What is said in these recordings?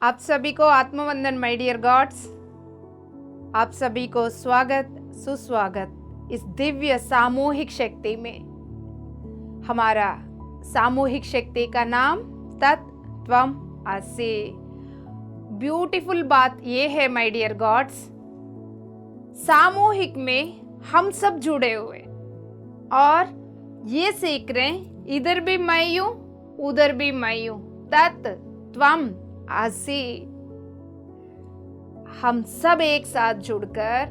आप सभी को आत्मवंदन माय डियर गॉड्स। आप सभी को स्वागत सुस्वागत इस दिव्य सामूहिक शक्ति में। हमारा सामूहिक शक्ति का नाम तत्त्वम असि। ब्यूटीफुल बात यह है माय डियर गॉड्स, सामूहिक में हम सब जुड़े हुए और ये सीख रहे हैं इधर भी मैं यूं उधर भी मैं यूं। तत्त्वम असि। हम सब एक साथ जुड़कर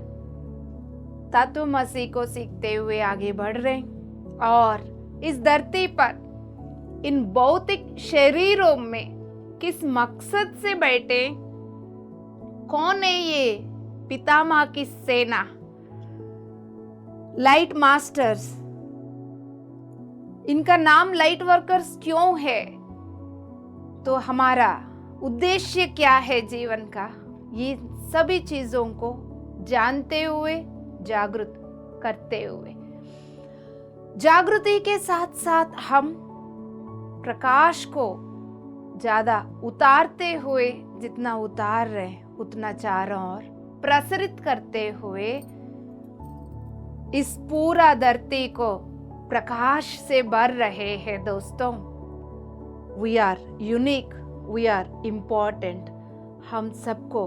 तत्वमसि को सीखते हुए आगे बढ़ रहे हैं और इस धरती पर इन भौतिक शरीरों में किस मकसद से बैठे, कौन है ये पितामह की सेना, लाइट मास्टर्स, इनका नाम लाइट वर्कर्स क्यों है, तो हमारा उद्देश्य क्या है जीवन का, ये सभी चीजों को जानते हुए जागृत करते हुए, जागृति के साथ साथ हम प्रकाश को ज्यादा उतारते हुए, जितना उतार रहे उतना चारों ओर प्रसरित करते हुए इस पूरा धरती को प्रकाश से भर रहे हैं। दोस्तों, we are unique, we are important. हम सबको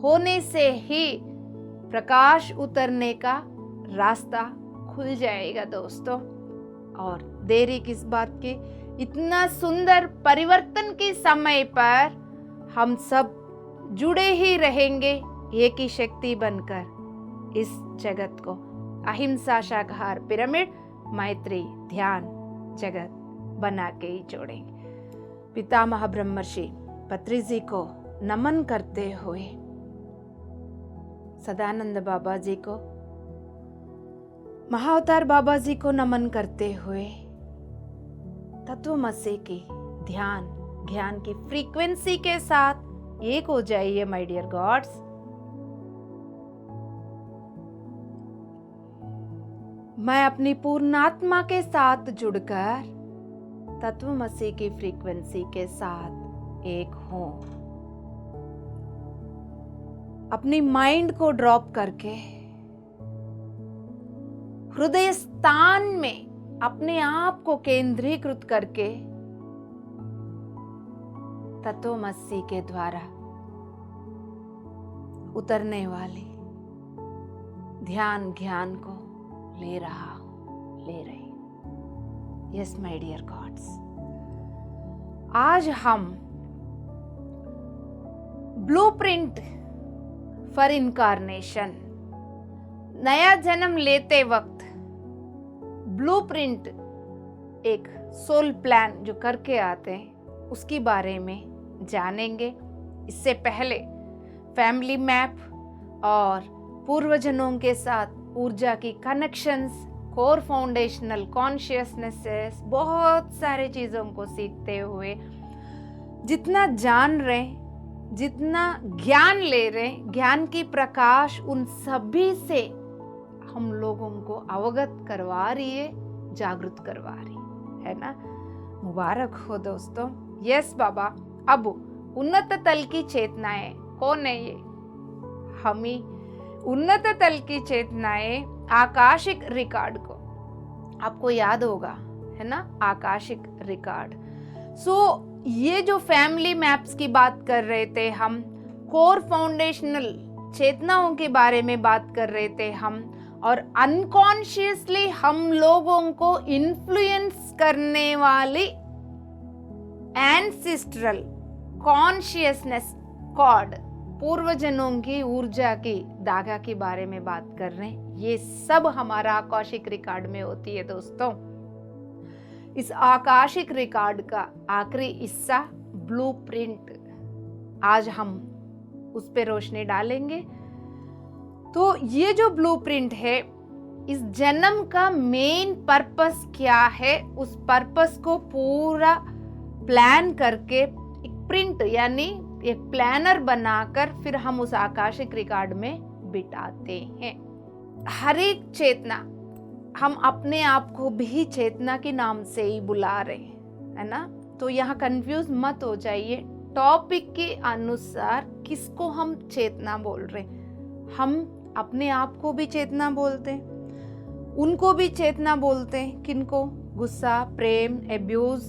होने से ही प्रकाश उतरने का रास्ता खुल जाएगा दोस्तों। और देरी किस बात की, इतना सुंदर परिवर्तन के समय पर हम सब जुड़े ही रहेंगे एक ही शक्ति बनकर इस जगत को अहिंसा, शाकाहार, पिरामिड, मैत्री, ध्यान जगत बना के ही जोड़ेंगे। पितामह ब्रह्मर्षि पत्री जी को नमन करते हुए, सदानंद बाबा जी को, महाअवतार बाबा जी को नमन करते हुए तत्वमसि की ध्यान ज्ञान की फ्रीक्वेंसी के साथ एक हो जाइए माय डियर गॉड्स। मैं अपनी पूर्णात्मा के साथ जुड़कर तत्वमसि की फ्रीक्वेंसी के साथ एक हूं। अपनी माइंड को ड्रॉप करके हृदय स्थान में अपने आप को केंद्रीकृत करके तत्वमसि के द्वारा उतरने वाली ध्यान ज्ञान को ले रही। यस माय डियर गॉड्स, आज हम ब्लूप्रिंट फॉर इनकारनेशन, नया जन्म लेते वक्त ब्लूप्रिंट, एक सोल प्लान जो करके आते हैं उसके बारे में जानेंगे। इससे पहले फैमिली मैप और पूर्वजनों के साथ ऊर्जा की कनेक्शंस, कोर फाउंडेशनल कॉन्शियसनेसेस, बहुत सारे चीजों को सीखते हुए जितना जान रहे, जितना ज्ञान ले रहे, ज्ञान की प्रकाश उन सभी से हम लोगों को अवगत करवा रही है, जागृत करवा रही है ना। मुबारक हो दोस्तों। यस बाबा, अब उन्नत तल की चेतनाएं, कौन है ये? हम ही। उन्नत तल की चेतनाएं आकाशिक रिकॉर्ड को, आपको याद होगा है ना, आकाशिक रिकॉर्ड। ये जो फैमिली मैप्स की बात कर रहे थे हम, कोर फाउंडेशनल चेतनाओं के बारे में बात कर रहे थे हम, और अनकॉन्शियसली हम लोगों को इन्फ्लुएंस करने वाली एंसेस्ट्रल कॉन्शियसनेस कॉर्ड, पूर्वजनों की ऊर्जा की धागा के बारे में बात कर रहे हैं। ये सब हमारा आकाशिक रिकॉर्ड में होती है दोस्तों। इस आकाशिक रिकॉर्ड का आखिरी हिस्सा ब्लूप्रिंट, आज हम उस पे रोशनी डालेंगे। तो ये जो ब्लूप्रिंट है, इस जन्म का मेन पर्पस क्या है, उस पर्पस को पूरा प्लान करके एक प्रिंट यानी एक प्लानर बनाकर फिर हम उस आकाशिक रिकॉर्ड में बिठाते हैं। हर एक चेतना, हम अपने आप को भी चेतना के नाम से ही बुला रहे हैं, है ना। तो यहाँ कंफ्यूज मत हो जाइए, टॉपिक के अनुसार किसको हम चेतना बोल रहे। हम अपने आप को भी चेतना बोलते हैं, उनको भी चेतना बोलते हैं। किनको? गुस्सा, प्रेम, एब्यूज,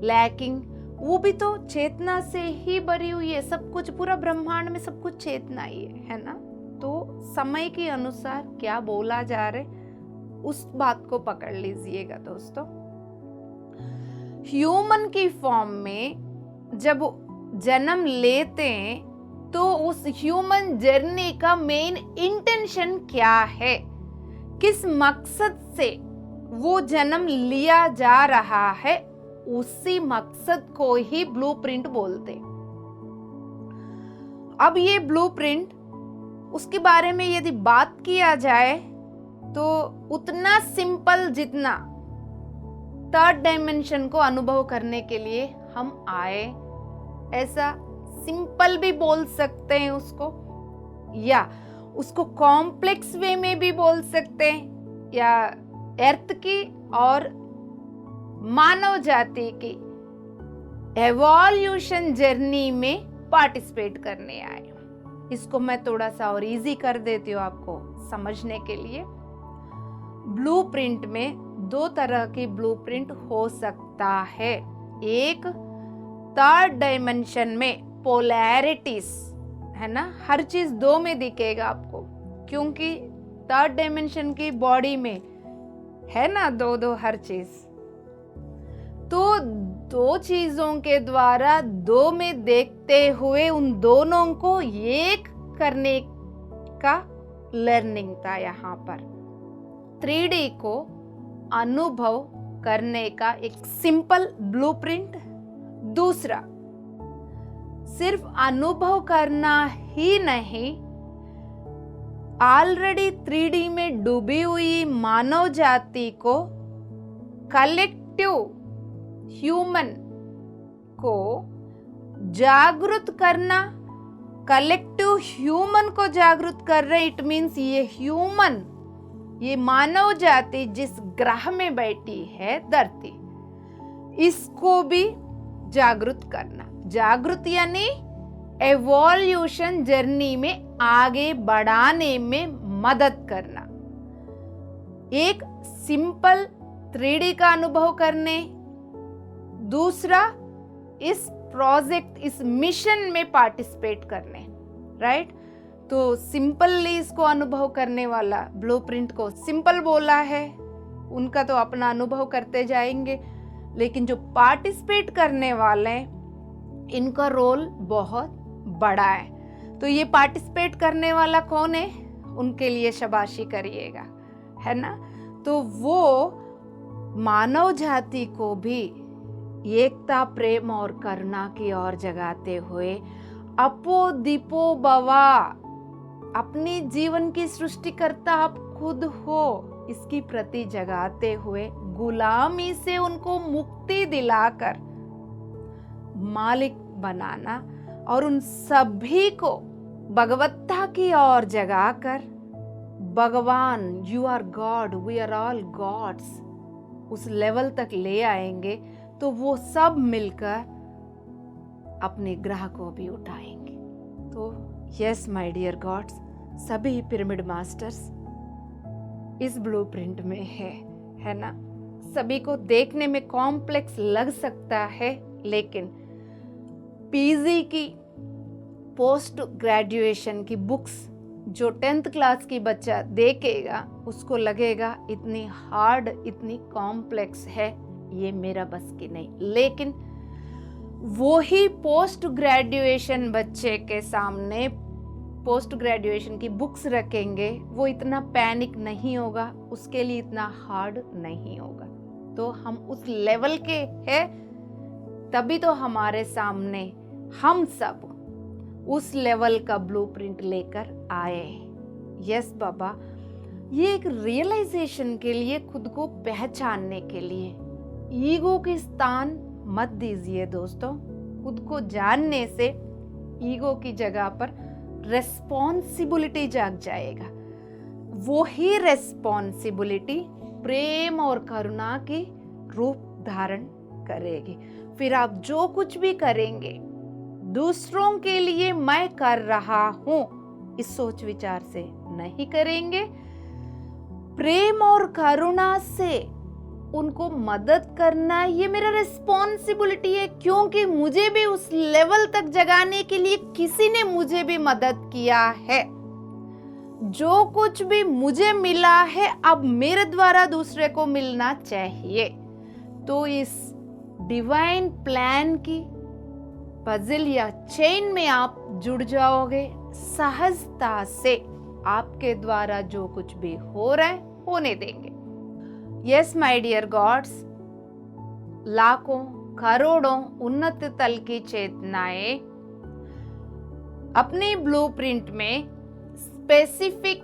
लैकिंग, वो भी तो चेतना से ही भरी हुई है। सब कुछ, पूरा ब्रह्मांड में सब कुछ चेतना ही है ना। तो समय के अनुसार क्या बोला जा रहे, उस बात को पकड़ लीजिएगा दोस्तों। ह्यूमन की फॉर्म में जब जन्म लेते हैं तो उस ह्यूमन जर्नी का मेन इंटेंशन क्या है, किस मकसद से वो जन्म लिया जा रहा है, उसी मकसद को ही ब्लूप्रिंट बोलते। अब ये ब्लूप्रिंट, उसके बारे में यदि बात किया जाए तो उतना सिंपल जितना थर्ड डायमेंशन को अनुभव करने के लिए हम आए, ऐसा सिंपल भी बोल सकते हैं उसको, या उसको कॉम्प्लेक्स वे में भी बोल सकते हैं, या अर्थ की और मानव जाति की एवोल्यूशन जर्नी में पार्टिसिपेट करने आए। इसको मैं थोड़ा सा और इजी कर देती हूँ आपको समझने के लिए। ब्लूप्रिंट में दो तरह की ब्लूप्रिंट हो सकता है। एक, थर्ड डायमेंशन में पोलैरिटीज है ना, हर चीज दो में दिखेगा आपको, क्योंकि थर्ड डायमेंशन की बॉडी में है ना दो दो हर चीज। तो दो चीजों के द्वारा दो में देखते हुए उन दोनों को एक करने का लर्निंग था यहाँ पर। 3D को अनुभव करने का एक सिंपल ब्लूप्रिंट। दूसरा, सिर्फ अनुभव करना ही नहीं, ऑलरेडी 3D में डूबी हुई मानव जाति को, कलेक्टिव ह्यूमन को जागृत करना। कलेक्टिव ह्यूमन को जागृत कर रहे, इट मीन्स ये ह्यूमन, ये मानव जाति जिस ग्रह में बैठी है धरती, इसको भी जागृत करना। जागृत यानी एवोल्यूशन जर्नी में आगे बढ़ाने में मदद करना। एक सिंपल 3D का अनुभव करने, दूसरा इस प्रोजेक्ट, इस मिशन में पार्टिसिपेट करने, राइट। तो सिंपली इसको अनुभव करने वाला ब्लूप्रिंट को सिंपल बोला है, उनका तो अपना अनुभव करते जाएंगे, लेकिन जो पार्टिसिपेट करने वाले हैं इनका रोल बहुत बड़ा है। तो ये पार्टिसिपेट करने वाला कौन है, उनके लिए शाबाशी करिएगा, है ना। तो वो मानव जाति को भी एकता, प्रेम और करुणा की ओर जगाते हुए अपो दीपो भवा, अपने जीवन की सृष्टिकर्ता आप खुद हो, इसकी प्रति जगाते हुए गुलामी से उनको मुक्ति दिलाकर मालिक बनाना, और उन सभी को भगवत्ता की ओर जगाकर भगवान, you are god, we are all gods, उस लेवल तक ले आएंगे। तो वो सब मिलकर अपने ग्रह को भी उठाएंगे। तो यस माय डियर गॉड्स, सभी पिरामिड मास्टर्स इस ब्लूप्रिंट में है ना। सभी को देखने में कॉम्प्लेक्स लग सकता है, लेकिन पीजी की पोस्ट ग्रेजुएशन की बुक्स जो 10th क्लास की बच्चा देखेगा उसको लगेगा इतनी हार्ड, इतनी कॉम्प्लेक्स है, ये मेरा बस की नहीं। लेकिन वो ही पोस्ट ग्रेजुएशन बच्चे के सामने पोस्ट ग्रेजुएशन की बुक्स रखेंगे, वो इतना पैनिक नहीं होगा, उसके लिए इतना हार्ड नहीं होगा। तो हम उस लेवल के हैं, तभी तो हमारे सामने हम सब उस लेवल का ब्लूप्रिंट लेकर आए। यस बाबा, ये एक रियलाइजेशन के लिए, खुद को पहचानने के लिए। ईगो के स्थान मत दीजिए दोस्तों। खुद को जानने से ईगो की जगह पर रेस्पॉन्सिबिलिटी जाग जाएगा। वो ही रेस्पॉन्सिबिलिटी प्रेम और करुणा की रूप धारण करेगी। फिर आप जो कुछ भी करेंगे दूसरों के लिए मैं कर रहा हूं, इस सोच विचार से नहीं करेंगे। प्रेम और करुणा से उनको मदद करना ये मेरा रिस्पॉन्सिबिलिटी है, क्योंकि मुझे भी उस लेवल तक जगाने के लिए किसी ने मुझे भी मदद किया है। जो कुछ भी मुझे मिला है अब मेरे द्वारा दूसरे को मिलना चाहिए। तो इस डिवाइन प्लान की पजल या चेन में आप जुड़ जाओगे। सहजता से आपके द्वारा जो कुछ भी हो रहा है होने देंगे। यस माय डियर गॉड्स, लाखों करोड़ों उन्नत तल की चेतनाएं अपनी ब्लूप्रिंट में स्पेसिफिक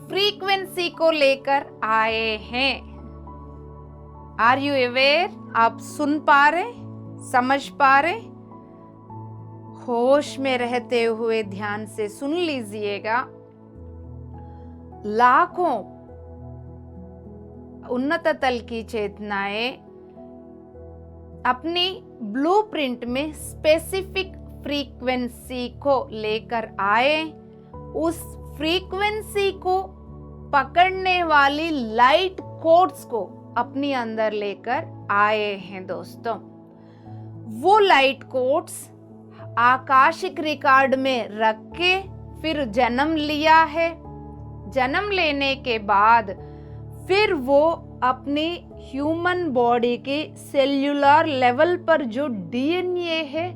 फ्रीक्वेंसी को लेकर आए हैं। Are you aware? आप सुन पा रहे, समझ पा रहे? होश में रहते हुए ध्यान से सुन लीजिएगा। लाखों उन्नत तल की चेतनाएं अपनी ब्लूप्रिंट में स्पेसिफिक फ्रीक्वेंसी को लेकर आए। उस फ्रीक्वेंसी को पकड़ने वाली लाइट कोड्स को अपने अंदर लेकर आए हैं दोस्तों। वो लाइट कोड्स आकाशिक रिकॉर्ड में रख के फिर जन्म लिया है। जन्म लेने के बाद फिर वो अपनी ह्यूमन बॉडी के सेल्यूलर लेवल पर जो डीएनए है,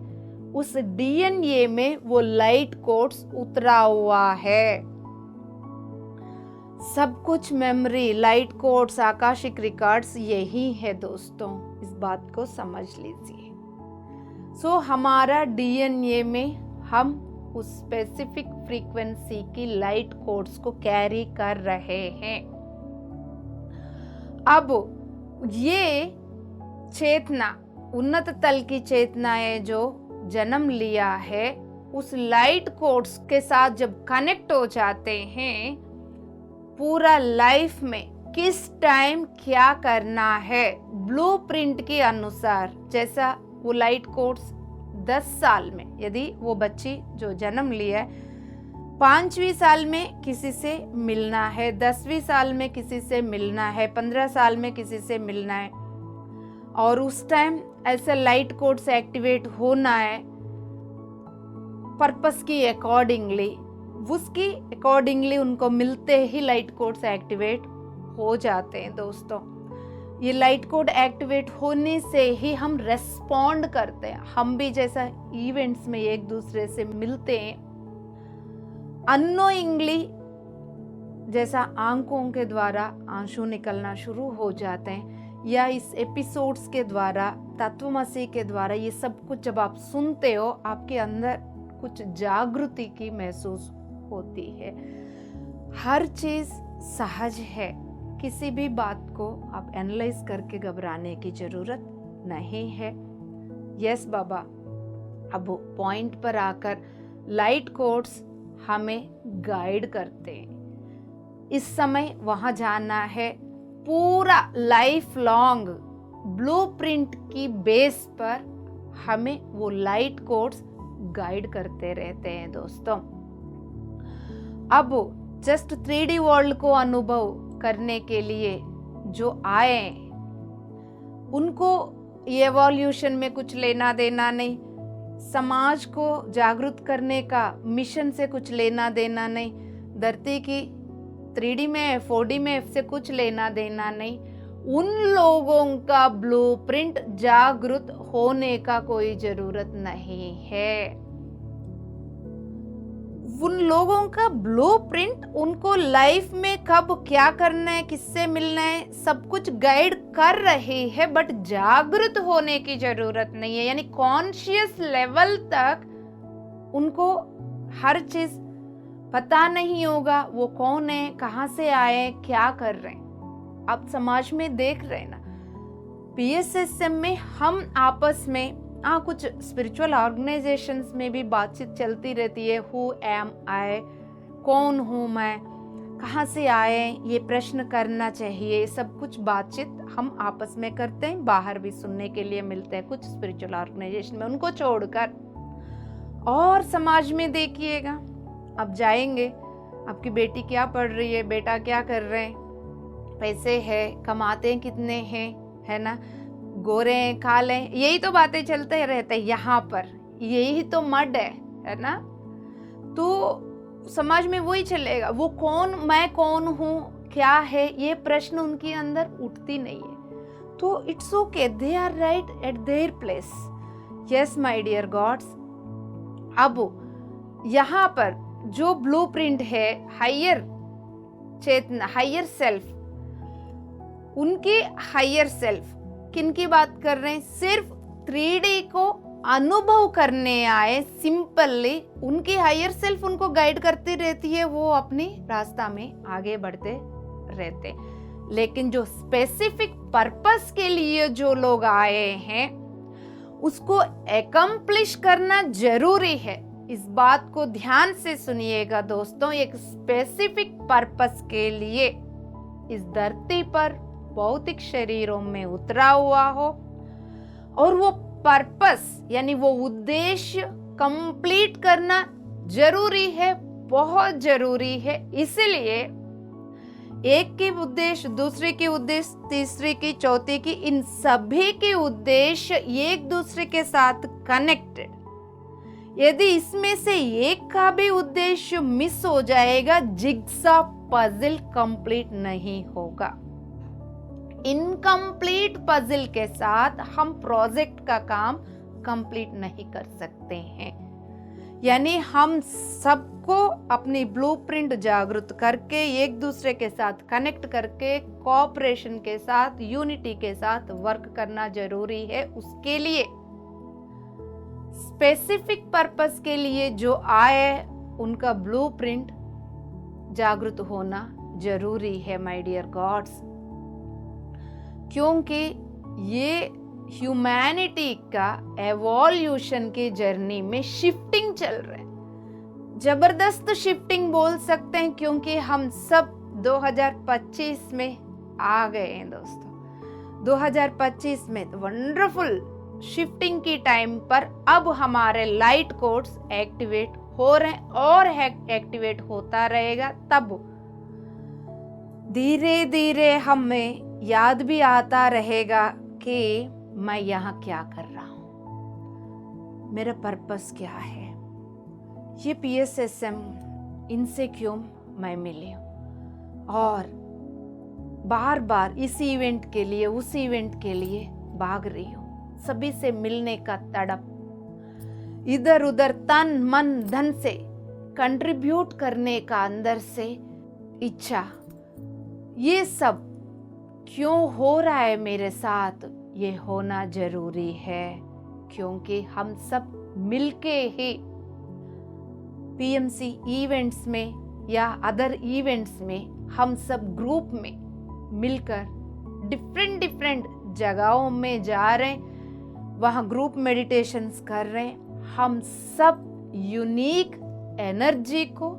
उस डीएनए में वो लाइट कोड्स उतरा हुआ है। सब कुछ memory, light codes, Akashic records यही है दोस्तों। इस बात को समझ लीजिए। सो हमारा डीएनए में हम उस स्पेसिफिक फ्रीक्वेंसी की लाइट कोड्स को कैरी कर रहे हैं। अब ये चेतना, उन्नत तल की चेतनाएं जो जन्म लिया है, उस लाइट कोड्स के साथ जब कनेक्ट हो जाते हैं, पूरा लाइफ में किस टाइम क्या करना है ब्लूप्रिंट के अनुसार, जैसा वो लाइट कोड्स 10 साल में, यदि वो बच्ची जो जन्म लिया है 5वीं साल में किसी से मिलना है, 10वीं साल में किसी से मिलना है, 15 साल में किसी से मिलना है, और उस टाइम ऐसे लाइट कोड्स एक्टिवेट होना है पर्पस की अकॉर्डिंगली, उसकी अकॉर्डिंगली उनको मिलते ही लाइट कोड्स एक्टिवेट हो जाते हैं दोस्तों। ये लाइट कोड एक्टिवेट होने से ही हम रेस्पॉन्ड करते हैं। हम भी जैसा इवेंट्स में एक दूसरे से मिलते हैं, अननोइंगली जैसा आंखों के द्वारा आंसू निकलना शुरू हो जाते हैं, या इस एपिसोड्स के द्वारा, तत्वमसी के द्वारा, ये सब कुछ जब आप सुनते हो आपके अंदर कुछ जागृति की महसूस होती है। हर चीज सहज है, किसी भी बात को आप एनालाइज करके घबराने की जरूरत नहीं है। यस बाबा, अब पॉइंट पर आकर लाइट कोड्स हमें गाइड करते हैं। इस समय वहां जाना है, पूरा लाइफ लॉन्ग ब्लूप्रिंट की बेस पर हमें वो लाइट कोड्स गाइड करते रहते हैं दोस्तों। अब जस्ट 3D वर्ल्ड को अनुभव करने के लिए जो आए, उनको ये एवोल्यूशन में कुछ लेना देना नहीं, समाज को जागरूक करने का मिशन से कुछ लेना देना नहीं, धरती की 3D में 4D में से कुछ लेना देना नहीं। उन लोगों का ब्लूप्रिंट जागरूक होने का कोई जरूरत नहीं है। उन लोगों का ब्लूप्रिंट उनको लाइफ में कब क्या करना है, किससे मिलना है, सब कुछ गाइड कर रही है, बट जागृत होने की जरूरत नहीं है। यानी कॉन्शियस लेवल तक उनको हर चीज पता नहीं होगा, वो कौन है, कहां से आए, क्या कर रहे हैं। आप समाज में देख रहे हैं ना, PSSM में हम आपस में कुछ स्पिरिचुअल ऑर्गेनाइजेशंस में भी बातचीत चलती रहती है। हु एम आई, कौन हूँ मैं, कहाँ से आए, ये प्रश्न करना चाहिए। सब कुछ बातचीत हम आपस में करते हैं, बाहर भी सुनने के लिए मिलते हैं कुछ स्पिरिचुअल ऑर्गेनाइजेशन में, उनको छोड़कर। और समाज में देखिएगा, अब जाएंगे, आपकी बेटी क्या पढ़ रही है, बेटा क्या कर रहे हैं, पैसे है, कमाते हैं कितने हैं, है ना, गोरे हैं, काले हैं, यही तो बातें चलते रहते हैं यहाँ पर, यही तो मड है ना। तो समाज में वही चलेगा, वो कौन, मैं कौन हूँ, क्या है, ये प्रश्न उनके अंदर उठती नहीं है। तो it's okay, they are right at their place. Yes my dear gods, अब यहाँ पर जो ब्लूप्रिंट है हायर चेतना, हायर सेल्फ, उनके हायर सेल्फ किन की बात कर रहे हैं, सिर्फ 3D को अनुभव करने आए, सिंपली उनकी हायर सेल्फ उनको गाइड करती रहती है, वो अपनी रास्ता में आगे बढ़ते रहते। लेकिन जो स्पेसिफिक पर्पस के लिए जो लोग आए हैं उसको एकम्प्लिश करना जरूरी है। इस बात को ध्यान से सुनिएगा दोस्तों, एक स्पेसिफिक पर्पस के लिए इस धरती पर भौतिक शरीरों में उतरा हुआ हो और वो पर्पस यानी वो उद्देश्य कंप्लीट करना जरूरी है, बहुत जरूरी है। इसलिए एक की उद्देश्य, दूसरे की उद्देश्य, तीसरे की, चौथे की, इन सभी के उद्देश्य एक दूसरे के साथ कनेक्टेड। यदि इसमें से एक का भी उद्देश्य मिस हो जाएगा, जिग्सा पजल कंप्लीट नहीं होगा। इनकम्प्लीट पजल के साथ हम प्रोजेक्ट का काम कंप्लीट नहीं कर सकते हैं। यानी हम सबको अपनी ब्लूप्रिंट जागृत करके, एक दूसरे के साथ कनेक्ट करके, कोऑपरेशन के साथ, यूनिटी के साथ वर्क करना जरूरी है। उसके लिए स्पेसिफिक पर्पस के लिए जो आए उनका ब्लूप्रिंट जागृत होना जरूरी है माय डियर गॉड्स, क्योंकि ये ह्यूमैनिटी का एवोल्यूशन की जर्नी में शिफ्टिंग चल रहा है। जबरदस्त शिफ्टिंग बोल सकते हैं, क्योंकि हम सब 2025 में आ गए हैं दोस्तों। 2025 में वंडरफुल शिफ्टिंग की टाइम पर अब हमारे लाइट कोड्स एक्टिवेट हो रहे हैं और एक्टिवेट होता रहेगा। तब धीरे धीरे हमें याद भी आता रहेगा कि मैं यहाँ क्या कर रहा हूँ, मेरा पर्पस क्या है, ये PSSM इनसे क्यों मैं मिली हूँ, और बार बार इस इवेंट के लिए उस इवेंट के लिए भाग रही हूँ। सभी से मिलने का तड़प, इधर उधर तन मन धन से कंट्रीब्यूट करने का अंदर से इच्छा, ये सब क्यों हो रहा है मेरे साथ, ये होना जरूरी है। क्योंकि हम सब मिलके ही PMC इवेंट्स में या अदर इवेंट्स में हम सब ग्रुप में मिलकर डिफरेंट जगहों में जा रहे हैं, वहाँ ग्रुप मेडिटेशंस कर रहे हैं। हम सब यूनिक एनर्जी को,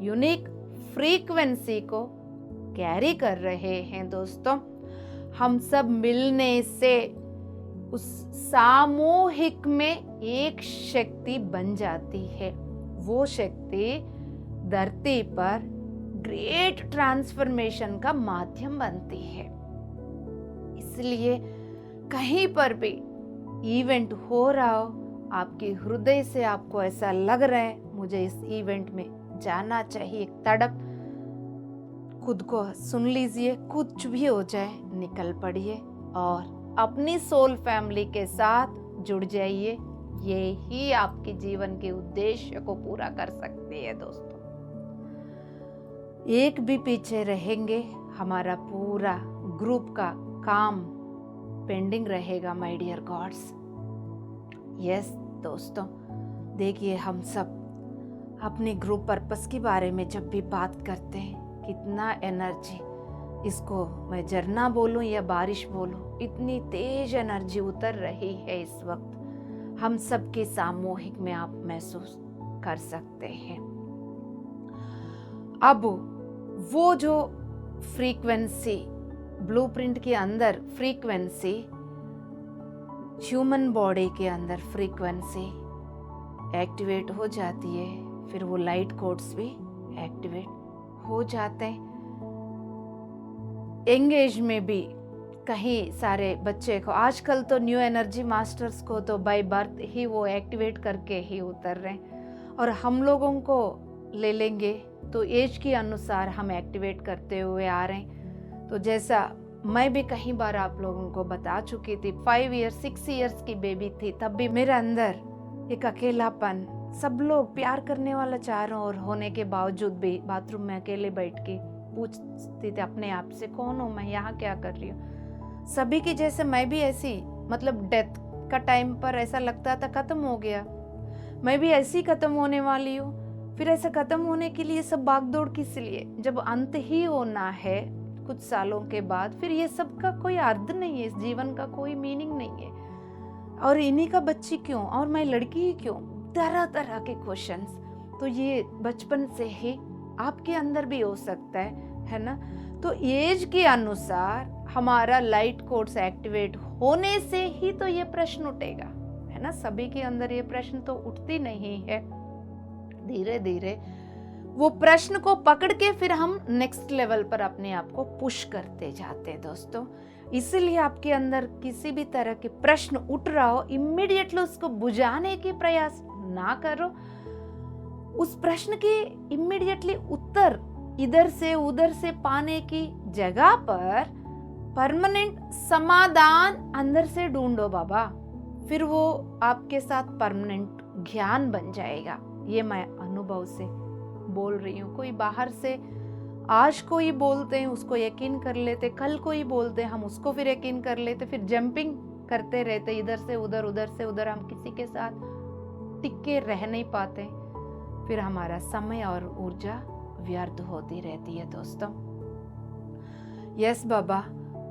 यूनिक फ्रीक्वेंसी को कैरी कर रहे हैं दोस्तों। हम सब मिलने से उस सामूहिक में एक शक्ति बन जाती है। वो शक्ति धरती पर ग्रेट ट्रांसफॉर्मेशन का माध्यम बनती है। इसलिए कहीं पर भी इवेंट हो रहा हो, आपके हृदय से आपको ऐसा लग रहा है मुझे इस इवेंट में जाना चाहिए, तड़प, खुद को सुन लीजिए, कुछ भी हो जाए निकल पड़िए और अपनी सोल फैमिली के साथ जुड़ जाइए। ये ही आपके जीवन के उद्देश्य को पूरा कर सकती है दोस्तों। एक भी पीछे रहेंगे, हमारा पूरा ग्रुप का काम पेंडिंग रहेगा माय डियर गॉड्स। यस दोस्तों, देखिए हम सब अपने ग्रुप पर्पस के बारे में जब भी बात करते हैं, कितना एनर्जी, इसको मैं झरना बोलूं या बारिश बोलूं, इतनी तेज एनर्जी उतर रही है इस वक्त, हम सबके सामूहिक में आप महसूस कर सकते हैं। अब वो जो फ्रीक्वेंसी, ब्लूप्रिंट के अंदर फ्रीक्वेंसी, ह्यूमन बॉडी के अंदर फ्रीक्वेंसी एक्टिवेट हो जाती है, फिर वो लाइट कोड्स भी एक्टिवेट हो जाते हैं। एंगेज में भी कहीं सारे बच्चे को आजकल तो न्यू एनर्जी मास्टर्स को तो बाय बर्थ ही वो एक्टिवेट करके ही उतर रहे हैं, और हम लोगों को ले लेंगे तो एज के अनुसार हम एक्टिवेट करते हुए आ रहे हैं। तो जैसा मैं भी कई बार आप लोगों को बता चुकी थी, 5 ईयर्स 6 ईयर्स की बेबी थी, तब भी मेरे अंदर एक अकेलापन, सब लोग प्यार करने वाला चारों ओर होने के बावजूद भी बाथरूम में अकेले बैठ के पूछती थी अपने आप से, कौन हूँ मैं, यहाँ क्या कर रही हूँ। सभी की जैसे मैं भी ऐसी, मतलब डेथ का टाइम पर ऐसा लगता था खत्म हो गया, मैं भी ऐसी खत्म होने वाली हूँ। फिर ऐसा खत्म होने के लिए सब भागदौड़ किस लिए, जब अंत ही होना है कुछ सालों के बाद, फिर ये सब का कोई अर्थ नहीं है, इस जीवन का कोई मीनिंग नहीं है। और इन्हीं का बच्ची क्यों, और मैं लड़की ही क्यों, तरह तरह के क्वेश्चंस। तो ये बचपन से ही आपके अंदर भी हो सकता है ना। तो एज के अनुसार हमारा लाइट कोड्स एक्टिवेट होने से ही तो ये प्रश्न उठेगा, है ना। सभी के अंदर ये प्रश्न तो उठती नहीं है। धीरे धीरे वो प्रश्न को पकड़ के फिर हम नेक्स्ट लेवल पर अपने आप को पुश करते जाते हैं दोस्तों। इसलिए आपके अंदर किसी भी तरह के प्रश्न उठ रहा हो, इमीडिएटली उसको बुझाने की प्रयास ना करो। उस प्रश्न के इमीडिएटली उत्तर इधर से उधर से पाने की जगह पर परमानेंट समाधान अंदर से ढूंढो बाबा, फिर वो आपके साथ परमानेंट ज्ञान बन जाएगा। ये मैं अनुभव से बोल रही हूँ। कोई बाहर से आज कोई बोलते हैं उसको यकीन कर लेते, कल कोई बोलते हैं हम उसको फिर यकीन कर लेते, फिर जंपिंग करते रहते इधर से उधर उधर से उधर, हम किसी के साथ टिके रह नहीं पाते, फिर हमारा समय और ऊर्जा व्यर्थ होती रहती है दोस्तों। यस बाबा,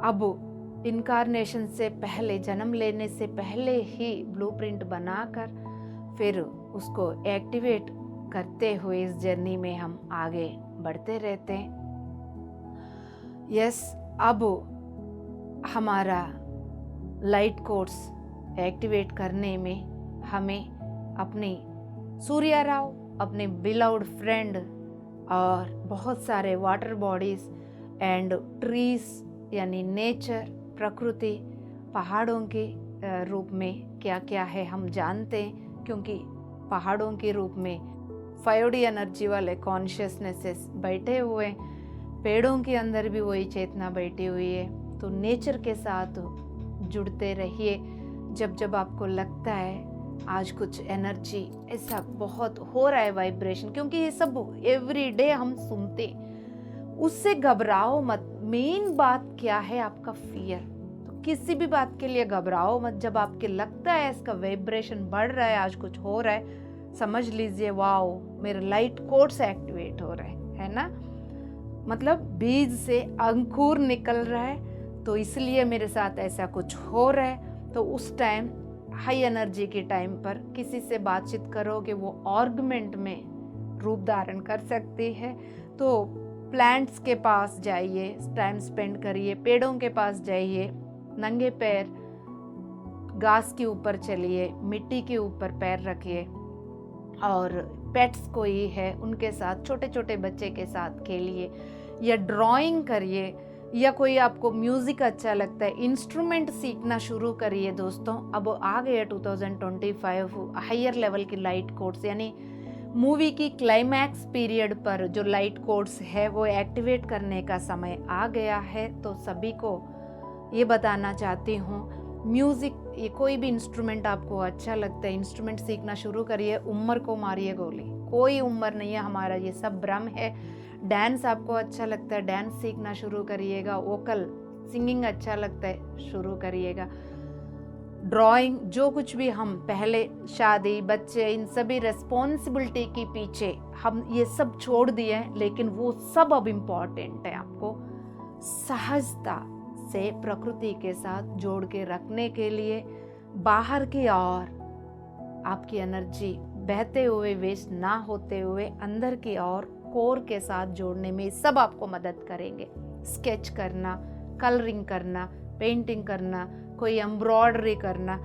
अब इनकारनेशन से पहले, जन्म लेने से पहले ही ब्लूप्रिंट बनाकर फिर उसको एक्टिवेट करते हुए इस जर्नी में हम आगे बढ़ते रहते हैं। यस, अब हमारा लाइट कोड्स एक्टिवेट करने में हमें अपनी सूर्या राव, अपने बिलव्ड फ्रेंड और बहुत सारे वाटर बॉडीज एंड ट्रीज यानी नेचर, प्रकृति, पहाड़ों के रूप में क्या क्या है हम जानते हैं, क्योंकि पहाड़ों के रूप में 5D एनर्जी वाले कॉन्शियसनेसेस बैठे हुए, पेड़ों के अंदर भी वही चेतना बैठी हुई है। तो नेचर के साथ जुड़ते रहिए। जब जब आपको लगता है आज कुछ एनर्जी ऐसा बहुत हो रहा है वाइब्रेशन, क्योंकि ये सब एवरीडे हम सुनते, उससे घबराओ मत। मेन बात क्या है, आपका फियर। तो किसी भी बात के लिए घबराओ मत। जब आपके लगता है इसका वाइब्रेशन बढ़ रहा है, आज कुछ हो रहा है, समझ लीजिए वाओ मेरे लाइट कोड्स एक्टिवेट हो रहे है ना। मतलब बीज से अंकुर निकल रहा है, तो इसलिए मेरे साथ ऐसा कुछ हो रहा है। तो उस टाइम हाई एनर्जी के टाइम पर किसी से बातचीत करोगे, वो आर्गुमेंट में रूप धारण कर सकती है। तो प्लांट्स के पास जाइए, टाइम स्पेंड करिए, पेड़ों के पास जाइए, नंगे पैर घास के ऊपर चलिए, मिट्टी के ऊपर पैर रखिए, और पेट्स कोई है उनके साथ, छोटे छोटे बच्चे के साथ खेलिए, या ड्राइंग करिए, या कोई आपको म्यूजिक अच्छा लगता है, इंस्ट्रूमेंट सीखना शुरू करिए दोस्तों। अब आ गया 2025 हायर लेवल की लाइट कोड्स, यानी मूवी की क्लाइमैक्स पीरियड पर जो लाइट कोड्स है वो एक्टिवेट करने का समय आ गया है। तो सभी को ये बताना चाहती हूँ, म्यूजिक, ये कोई भी इंस्ट्रूमेंट आपको अच्छा लगता है, इंस्ट्रूमेंट सीखना शुरू करिए। उम्र को मारिए गोली, कोई उम्र नहीं है हमारा, ये सब भ्रम है। डांस आपको अच्छा लगता है, डांस सीखना शुरू करिएगा। वोकल सिंगिंग अच्छा लगता है, शुरू करिएगा। ड्राइंग, जो कुछ भी हम पहले शादी, बच्चे, इन सभी रेस्पॉन्सिबिलिटी के पीछे हम ये सब छोड़ दिए हैं, लेकिन वो सब अब इम्पॉर्टेंट है आपको सहजता से प्रकृति के साथ जोड़ के रखने के लिए। बाहर की ओर आपकी एनर्जी बहते हुए, वेस्ट ना होते हुए, अंदर की ओर कोर के साथ जोड़ने में सब आपको मदद करेंगे। स्केच करना, कलरिंग करना, पेंटिंग करना, कोई एम्ब्रॉयडरी करना,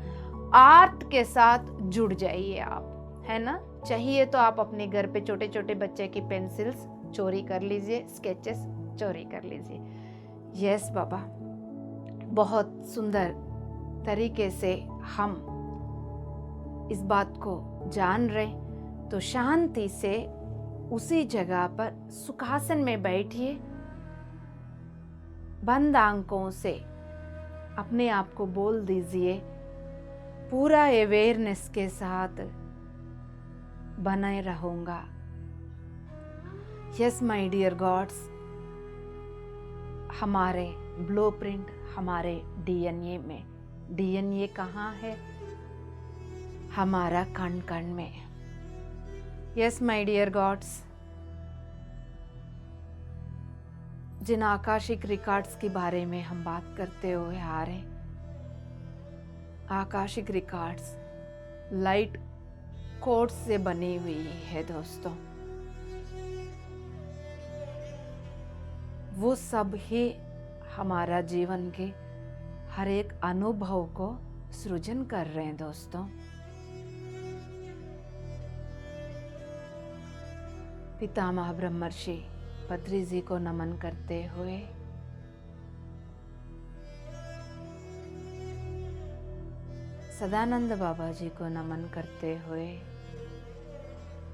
आर्ट के साथ जुड़ जाइए आप, है ना। चाहिए तो आप अपने घर पे छोटे छोटे बच्चे की पेंसिल्स चोरी कर लीजिए, स्केचेस चोरी कर लीजिए। यस बाबा, बहुत सुंदर तरीके से हम इस बात को जान रहे। तो शांति से उसी जगह पर सुखासन में बैठिए, बंद आंखों से अपने आप को बोल दीजिए, पूरा अवेयरनेस के साथ बने रहूंगा। यस माय डियर गॉड्स, हमारे ब्लूप्रिंट, हमारे डीएनए में, डीएनए कहाँ है? हमारा कण कण में। यस माय डियर गॉड्स, जिन आकाशिक रिकॉर्ड्स के बारे में हम बात करते हुए आ रहे, आकाशिक रिकॉर्ड्स लाइट कोड्स से बनी हुई है दोस्तों। वो सब ही हमारा जीवन के हर एक अनुभव को सृजन कर रहे हैं दोस्तों। पितामह ब्रह्मर्षि पत्री जी को नमन करते हुए सदानंद बाबा जी को नमन करते हुए,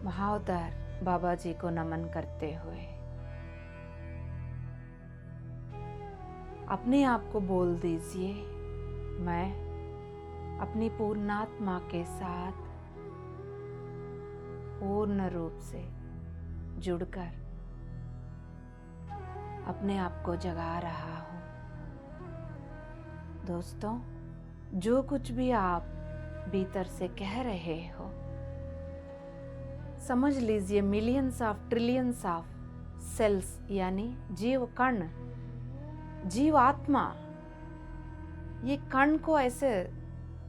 महाअवतार बाबा जी को नमन करते हुए अपने आप को बोल दीजिए, मैं अपनी पूर्णात्मा के साथ पूर्ण रूप से जुड़कर अपने आप को जगा रहा हूं। दोस्तों, जो कुछ भी आप भीतर से कह रहे हो, समझ लीजिए millions of trillions of cells यानी जीव कण, जीव आत्मा, ये कण को ऐसे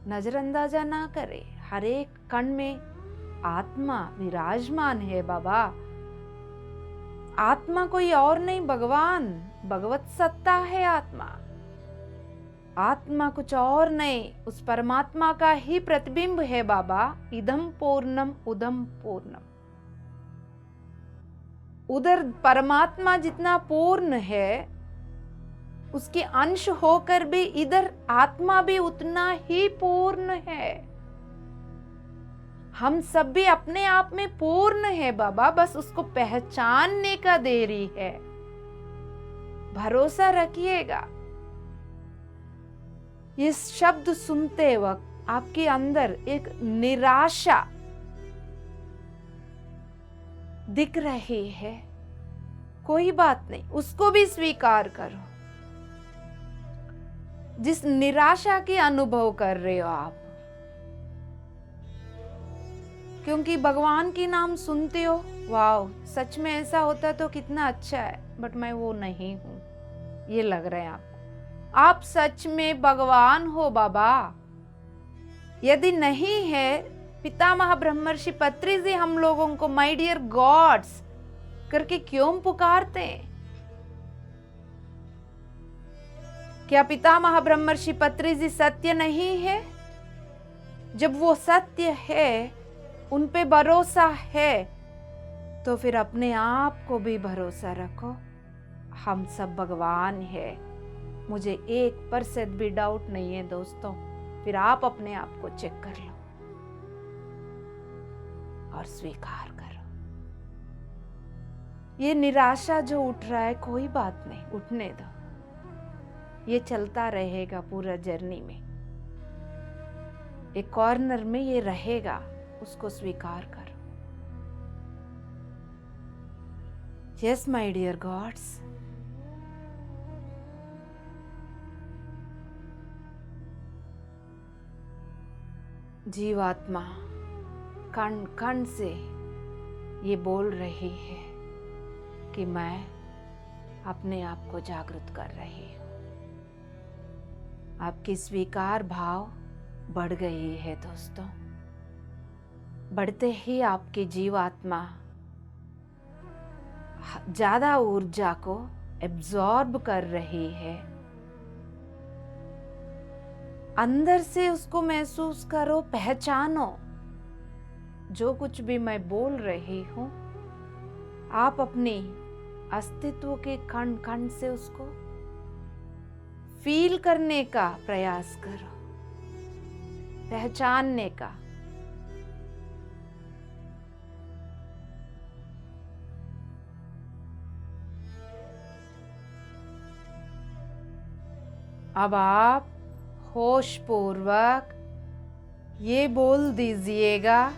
नजरअंदाजा ना करे। हर एक कण में आत्मा विराजमान है बाबा। आत्मा कोई और नहीं, भगवान, भगवत सत्ता है आत्मा। आत्मा कुछ और नहीं, उस परमात्मा का ही प्रतिबिंब है बाबा। इदम पूर्णम उदम पूर्णम। उधर परमात्मा जितना पूर्ण है, उसके अंश होकर भी इधर आत्मा भी उतना ही पूर्ण है। हम सब भी अपने आप में पूर्ण है बाबा, बस उसको पहचानने का देरी है। भरोसा रखिएगा। ये शब्द सुनते वक्त आपके अंदर एक निराशा दिख रही है, कोई बात नहीं, उसको भी स्वीकार करो। जिस निराशा की अनुभव कर रहे हो आप, क्योंकि भगवान की नाम सुनते हो, वाओ सच में ऐसा होता तो कितना अच्छा है, बट मैं वो नहीं हूं, ये लग रहा है आपको। आप सच में भगवान हो बाबा। यदि नहीं है, पितामह ब्रह्मर्षि पत्री जी हम लोगों को माय डियर गॉड्स करके क्यों पुकारते? क्या पितामह ब्रह्मर्षि पत्री जी सत्य नहीं है? जब वो सत्य है, उन पे भरोसा है, तो फिर अपने आप को भी भरोसा रखो। हम सब भगवान है, मुझे 1% भी डाउट नहीं है दोस्तों। फिर आप अपने आप को चेक कर लो और स्वीकार करो। ये निराशा जो उठ रहा है, कोई बात नहीं, उठने दो। ये चलता रहेगा पूरा जर्नी में। एक कॉर्नर में ये रहेगा, उसको स्वीकार करो। यस माय डियर गॉड्स, जीवात्मा कण कण से ये बोल रही है कि मैं अपने आप को जागृत कर रही हूं। आपकी स्वीकार भाव बढ़ गई है दोस्तों। बढ़ते ही आपकी जीवात्मा ज्यादा ऊर्जा को एब्जॉर्ब कर रही है। अंदर से उसको महसूस करो, पहचानो। जो कुछ भी मैं बोल रही हूँ, आप अपने अस्तित्व के कण कण से उसको फील करने का प्रयास करो, पहचानने का। अब आप होश पूर्वक ये बोल दीजिएगा,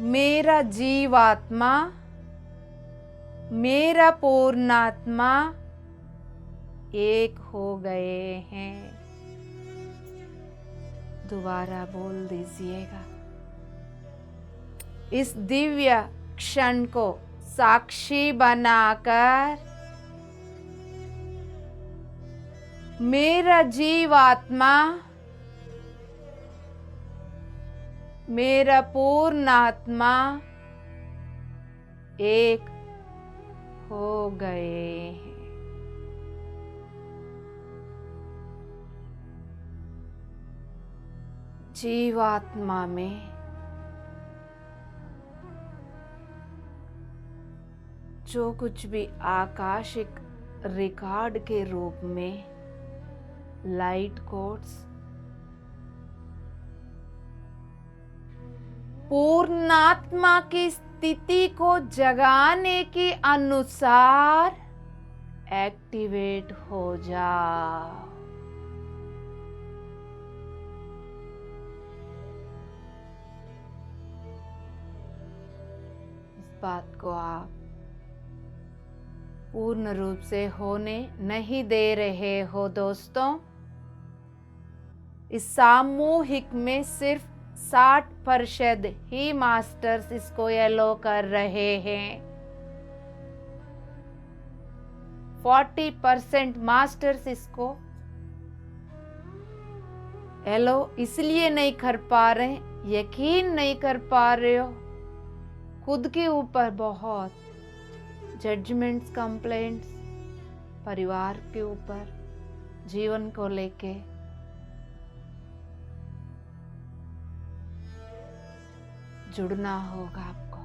मेरा जीवात्मा, मेरा पूर्णात्मा एक हो गए हैं। दोबारा बोल दीजिएगा। इस दिव्य क्षण को साक्षी बनाकर मेरा जीवात्मा, मेरा पूर्णात्मा एक हो गए हैं। जीवात्मा में जो कुछ भी आकाशिक रिकॉर्ड के रूप में लाइट कोड्स पूर्णात्मा की स्थिति को जगाने के अनुसार एक्टिवेट हो जाओ। इस बात को आप पूर्ण रूप से होने नहीं दे रहे हो दोस्तों। इस सामूहिक में सिर्फ 60% ही मास्टर्स इसको येलो कर रहे हैं। 40% मास्टर्स इसको येलो इसलिए नहीं कर पा रहे, यकीन नहीं कर पा रहे हो, खुद के ऊपर बहुत जजमेंट्स, कंप्लेंट्स, परिवार के ऊपर, जीवन को लेके। जुड़ना होगा आपको।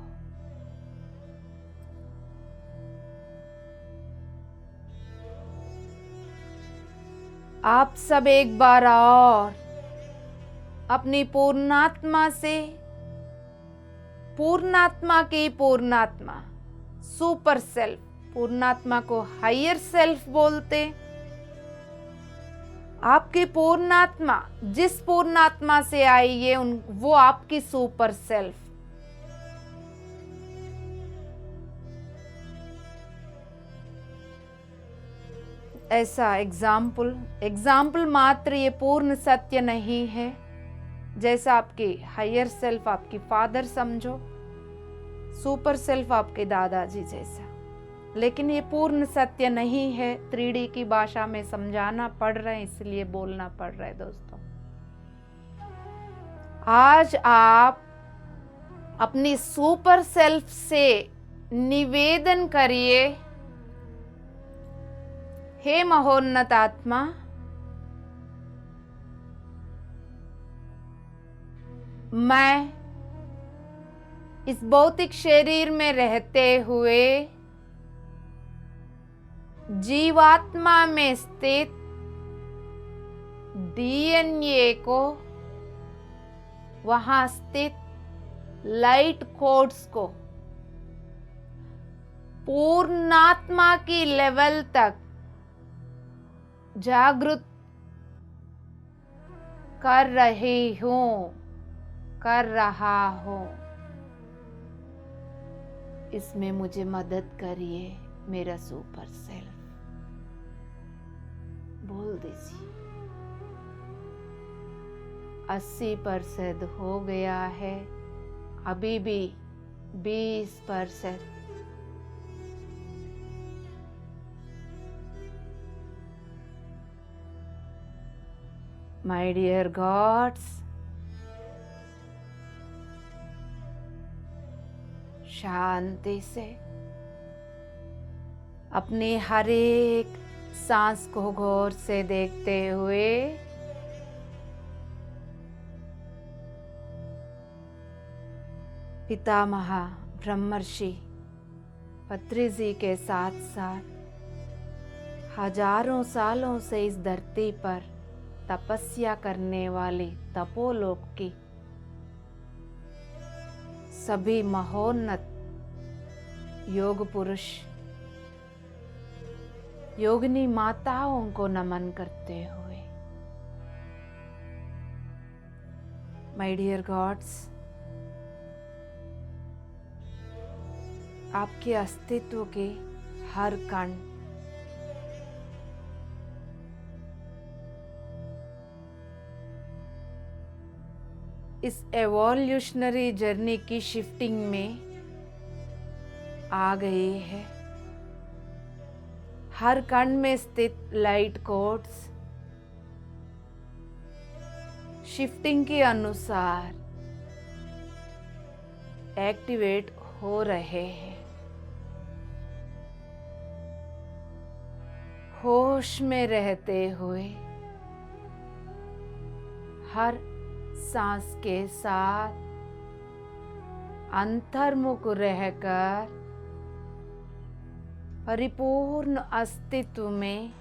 आप सब एक बार और अपनी पूर्णात्मा से, पूर्णात्मा की पूर्णात्मा, सुपर सेल्फ, पूर्णात्मा को हायर सेल्फ बोलते। आपकी पूर्णात्मा जिस पूर्णात्मा से आई है वो आपकी सुपर सेल्फ। ऐसा एग्जाम्पल मात्र, ये पूर्ण सत्य नहीं है। जैसा आपकी हायर सेल्फ आपकी फादर समझो, सुपर सेल्फ आपके दादाजी जैसा, लेकिन ये पूर्ण सत्य नहीं है। 3D की भाषा में समझाना पड़ रहा है, इसलिए बोलना पड़ रहा है दोस्तों। आज आप अपनी सुपर सेल्फ से निवेदन करिए, हे महोन्नत आत्मा, मैं इस भौतिक शरीर में रहते हुए जीवात्मा में स्थित DNA को, वहां स्थित लाइट कोड्स को पूर्णात्मा की लेवल तक जागृत कर रही हूं, कर रहा हूं। इसमें मुझे मदद करिए मेरा सुपर सेल्फ। बोल दीजिए। 80% हो गया है, अभी भी 20%। माय डियर गॉड्स, शांति से अपने हर एक सांस को गौर से देखते हुए पितामह ब्रह्मर्षि पत्री जी के साथ साथ हजारों सालों से इस धरती पर तपस्या करने वाले तपोलोक की सभी महोन्नत योग पुरुष योगिनी माताओं को नमन करते हुए, माय डियर गॉड्स, आपके अस्तित्व के हर कण इस एवोल्यूशनरी जर्नी की शिफ्टिंग में आ गए हैं। हर कण में स्थित लाइट कोड्स शिफ्टिंग के अनुसार एक्टिवेट हो रहे हैं। होश में रहते हुए हर सांस के साथ अंतर्मुख रहकर परिपूर्ण अस्तित्व में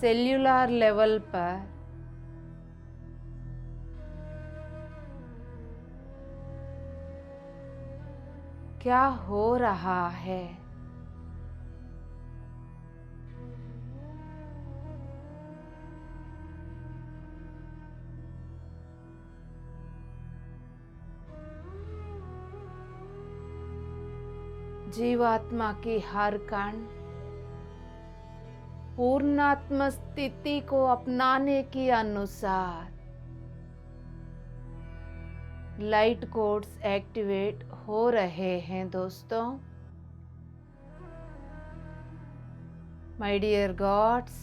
सेल्यूलर लेवल पर क्या हो रहा है, जीवात्मा की हर कण पूर्णात्म स्थिति को अपनाने के अनुसार लाइट कोड्स एक्टिवेट हो रहे हैं। दोस्तों, my dear God's,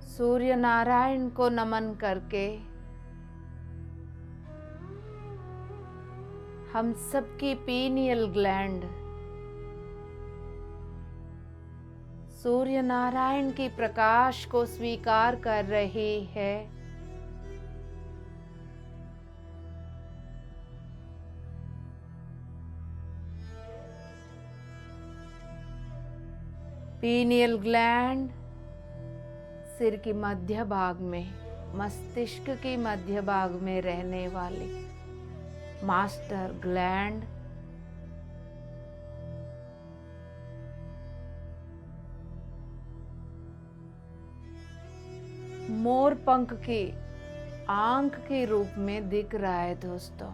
Surya Narayan को नमन करके हम सबकी पीनियल ग्लैंड सूर्य नारायण की प्रकाश को स्वीकार कर रही है। पीनियल ग्लैंड सिर की मध्य भाग में, मस्तिष्क की मध्य भाग में रहने वाली मास्टर ग्लैंड मोर पंख की आंख के रूप में दिख रहा है। दोस्तों,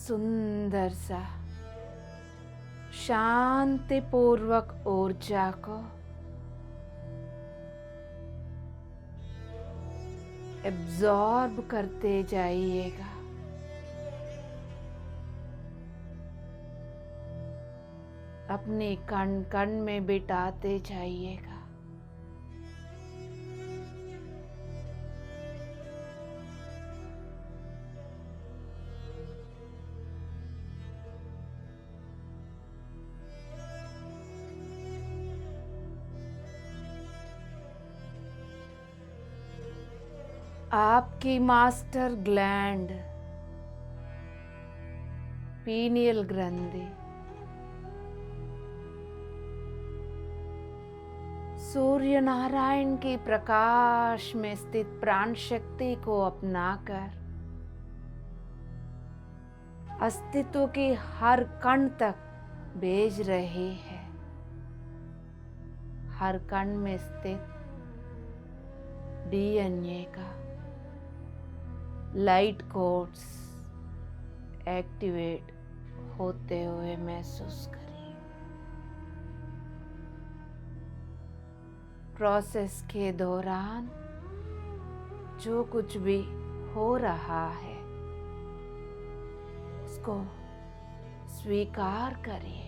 सुंदर सा शांतिपूर्वक ऊर्जा को एब्जॉर्ब करते जाइएगा। अपने कण कण में बिठाते जाइएगा। आपकी मास्टर ग्लैंड पीनियल ग्रंथि सूर्य नारायण के प्रकाश में स्थित प्राण शक्ति को अपनाकर अस्तित्व के हर कण तक भेज रहे हैं। हर कण में स्थित डीएनए का लाइट कोड्स एक्टिवेट होते हुए महसूस करिए। प्रोसेस के दौरान जो कुछ भी हो रहा है उसको स्वीकार करिए।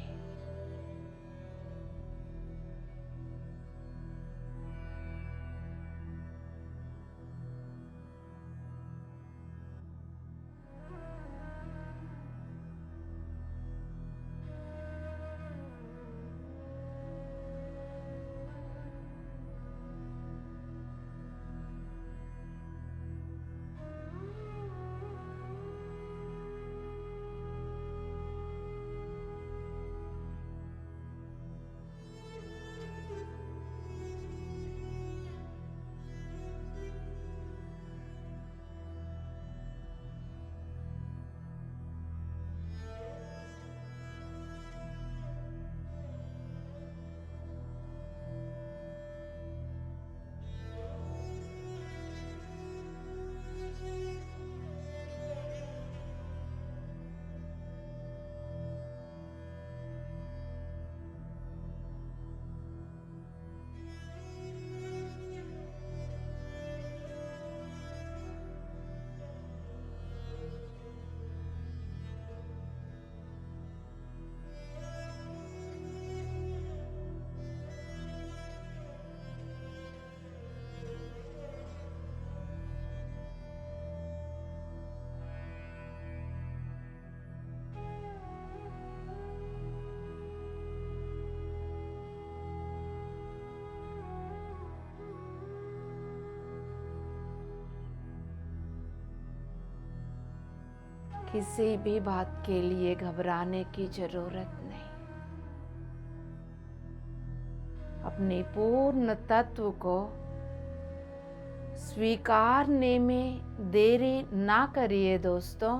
किसी भी बात के लिए घबराने की जरूरत नहीं। अपने पूर्ण तत्व को स्वीकारने में देरी ना करिए दोस्तों।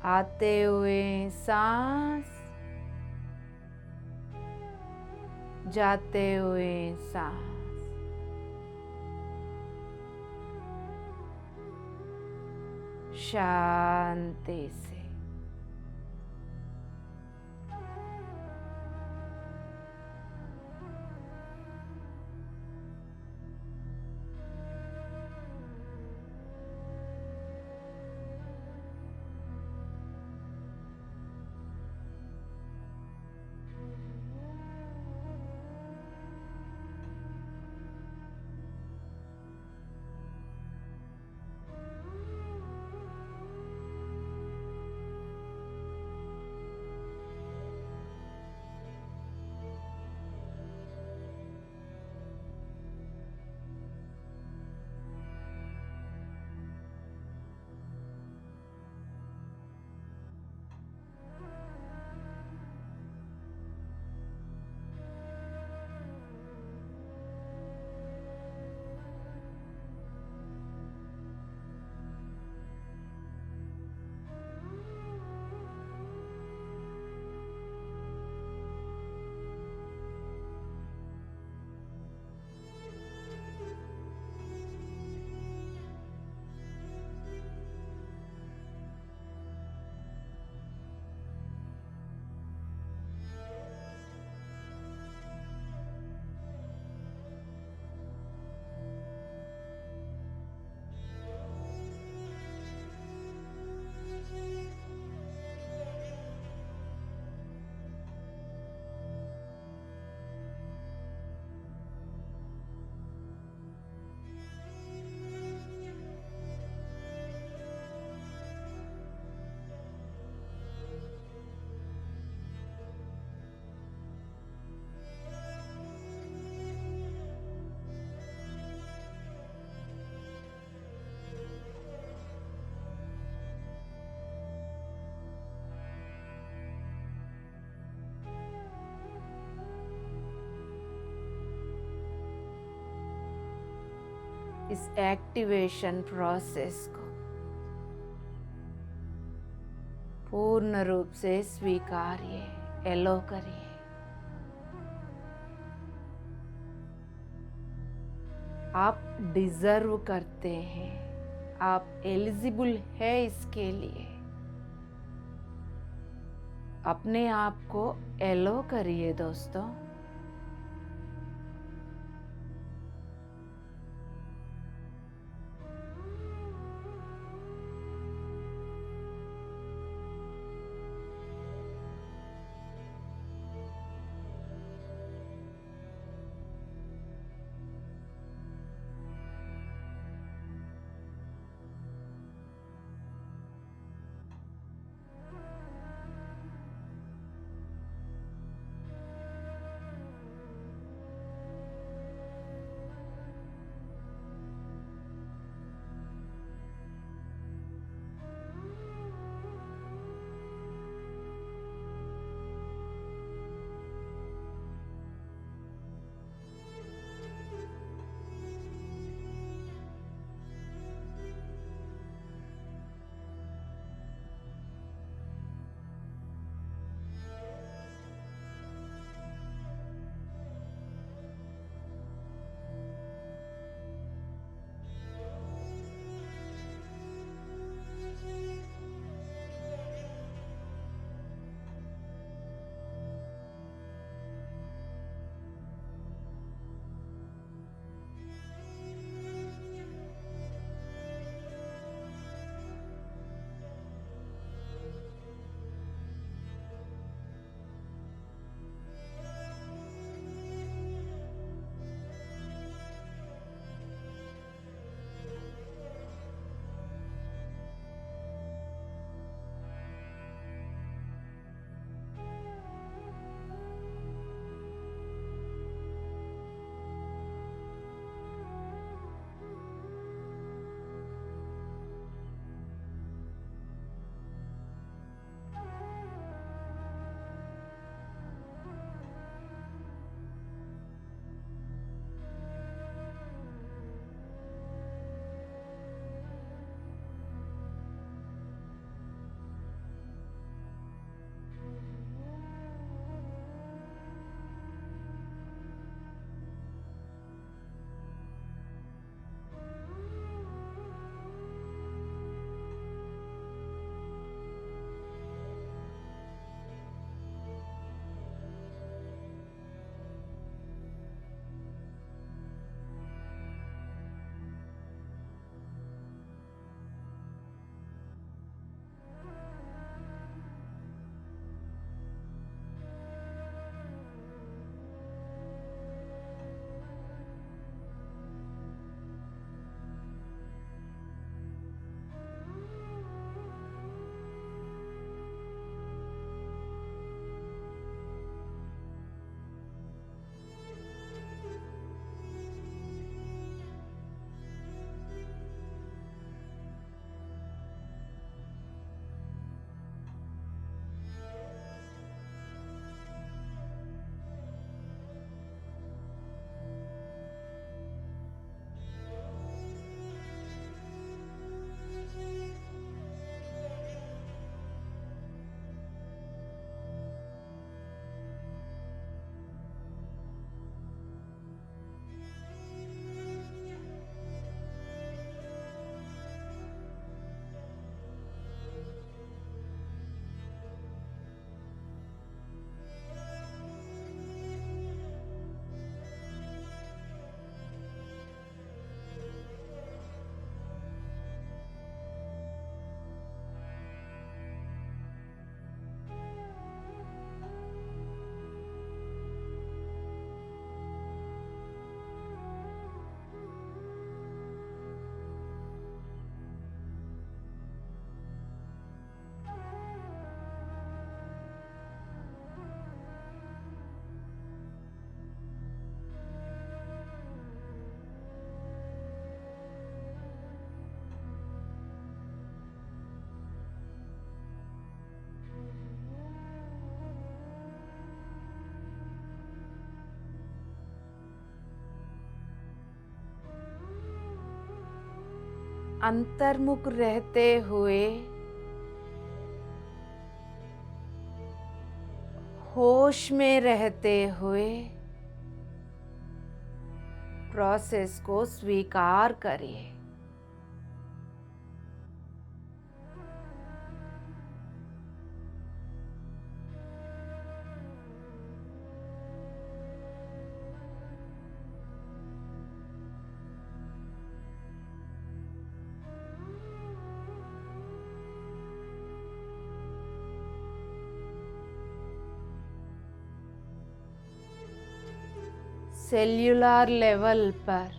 आते हुए सांस, जाते हुए सांस। शांति से। इस एक्टिवेशन प्रोसेस को पूर्ण रूप से स्वीकारिए, एलो करिए। आप डिजर्व करते हैं, आप एलिजिबल है इसके लिए। अपने आप को एलो करिए दोस्तों। अंतर्मुख रहते हुए होश में रहते हुए प्रोसेस को स्वीकार करिए। सेल्यूलर लेवल पर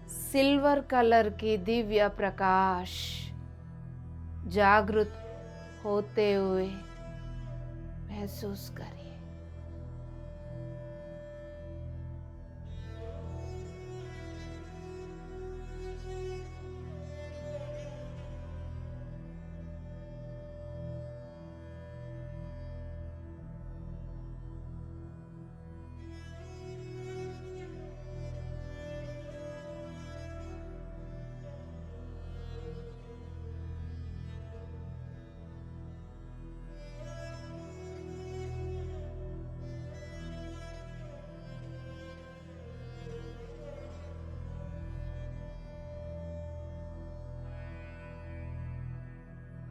सिल्वर कलर की दिव्य प्रकाश जागृत होते हुए महसूस करिए।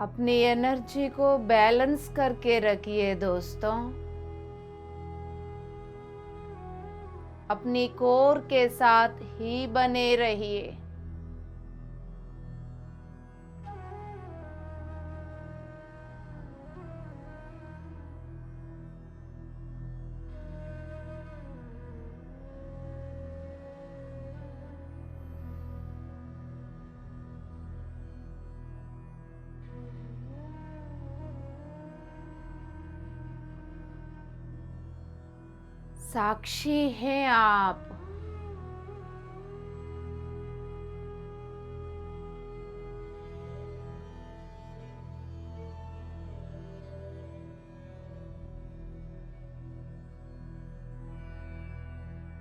अपनी एनर्जी को बैलेंस करके रखिए दोस्तों। अपनी कोर के साथ ही बने रहिए। साक्षी हैं आप।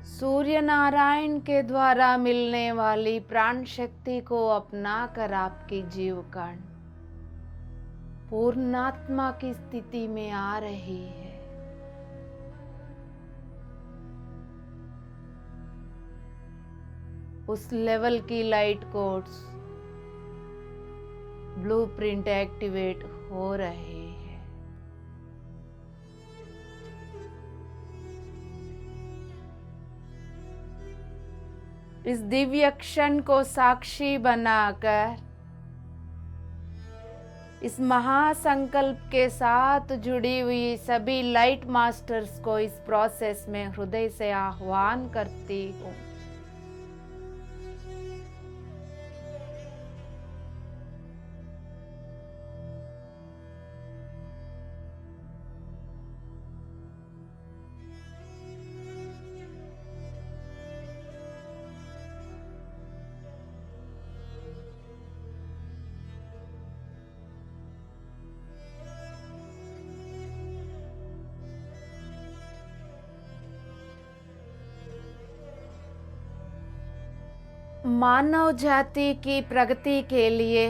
सूर्य नारायण के द्वारा मिलने वाली प्राण शक्ति को अपना कर आपकी जीव कण पूर्णात्मा की स्थिति में आ रही है। उस लेवल की लाइट कोड्स ब्लूप्रिंट एक्टिवेट हो रहे हैं। इस दिव्य क्षण को साक्षी बनाकर इस महासंकल्प के साथ जुड़ी हुई सभी लाइट मास्टर्स को इस प्रोसेस में हृदय से आह्वान करती हूँ। मानव जाति की प्रगति के लिए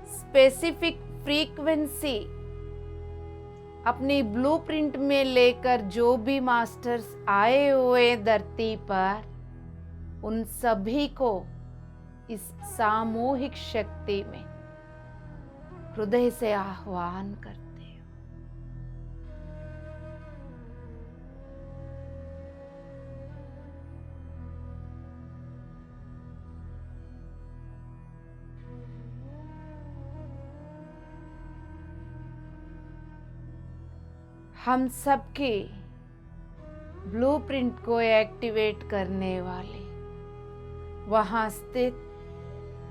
स्पेसिफिक फ्रीक्वेंसी अपनी ब्लूप्रिंट में लेकर जो भी मास्टर्स आए हुए धरती पर, उन सभी को इस सामूहिक शक्ति में हृदय से आह्वान करते हो। हम सबके ब्लूप्रिंट को एक्टिवेट करने वाले, वहां स्थित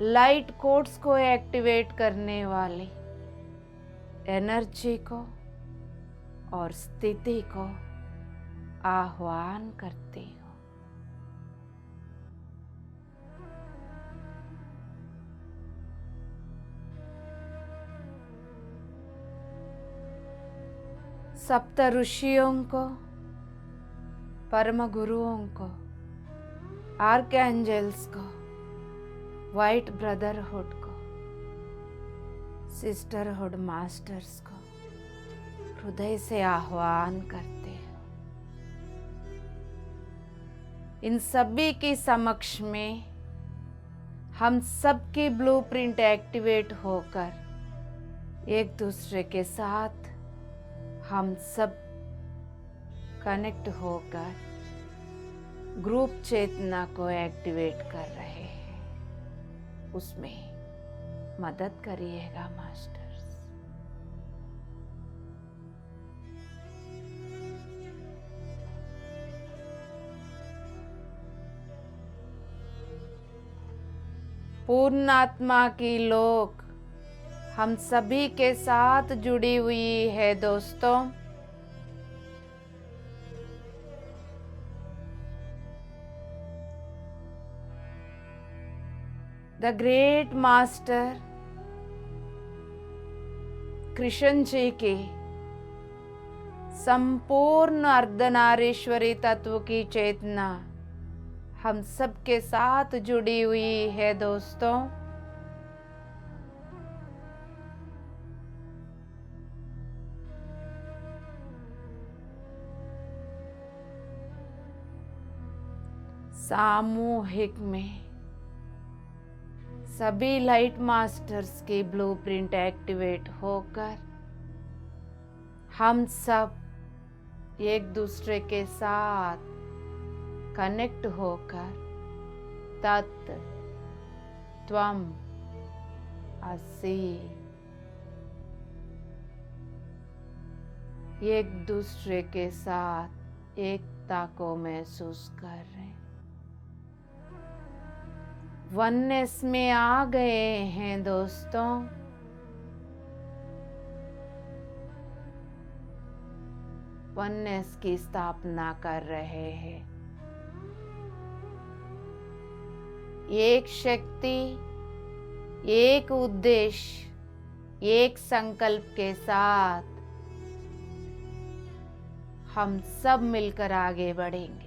लाइट कोड्स को एक्टिवेट करने वाले एनर्जी को और स्थिति को आह्वान करते हो। सप्त ऋषियों को, परम गुरुओं को आर्कएंजल्स को, वाइट ब्रदरहुड को, सिस्टरहुड मास्टर्स को हृदय से आह्वान करते हो। इन सभी के समक्ष में हम सबकी ब्लूप्रिंट एक्टिवेट होकर एक दूसरे के साथ हम सब कनेक्ट होकर ग्रुप चेतना को एक्टिवेट कर रहे हैं। उसमें मदद करिएगा मास्टर्स। पूर्ण आत्मा की लोक हम सभी के साथ जुड़ी हुई है दोस्तों। The great master Krishna ji की संपूर्ण अर्धनारीश्वरी तत्व की चेतना हम सबके साथ जुड़ी हुई है दोस्तों। सामूहिक में सभी लाइट मास्टर्स की ब्लूप्रिंट एक्टिवेट होकर हम सब एक दूसरे के साथ कनेक्ट होकर तत् त्वम असि एक दूसरे के साथ एकता को महसूस कर रहे हैं। वननेस में आ गए हैं दोस्तों। वननेस की स्थापना कर रहे हैं। एक शक्ति, एक उद्देश्य, एक संकल्प के साथ हम सब मिलकर आगे बढ़ेंगे।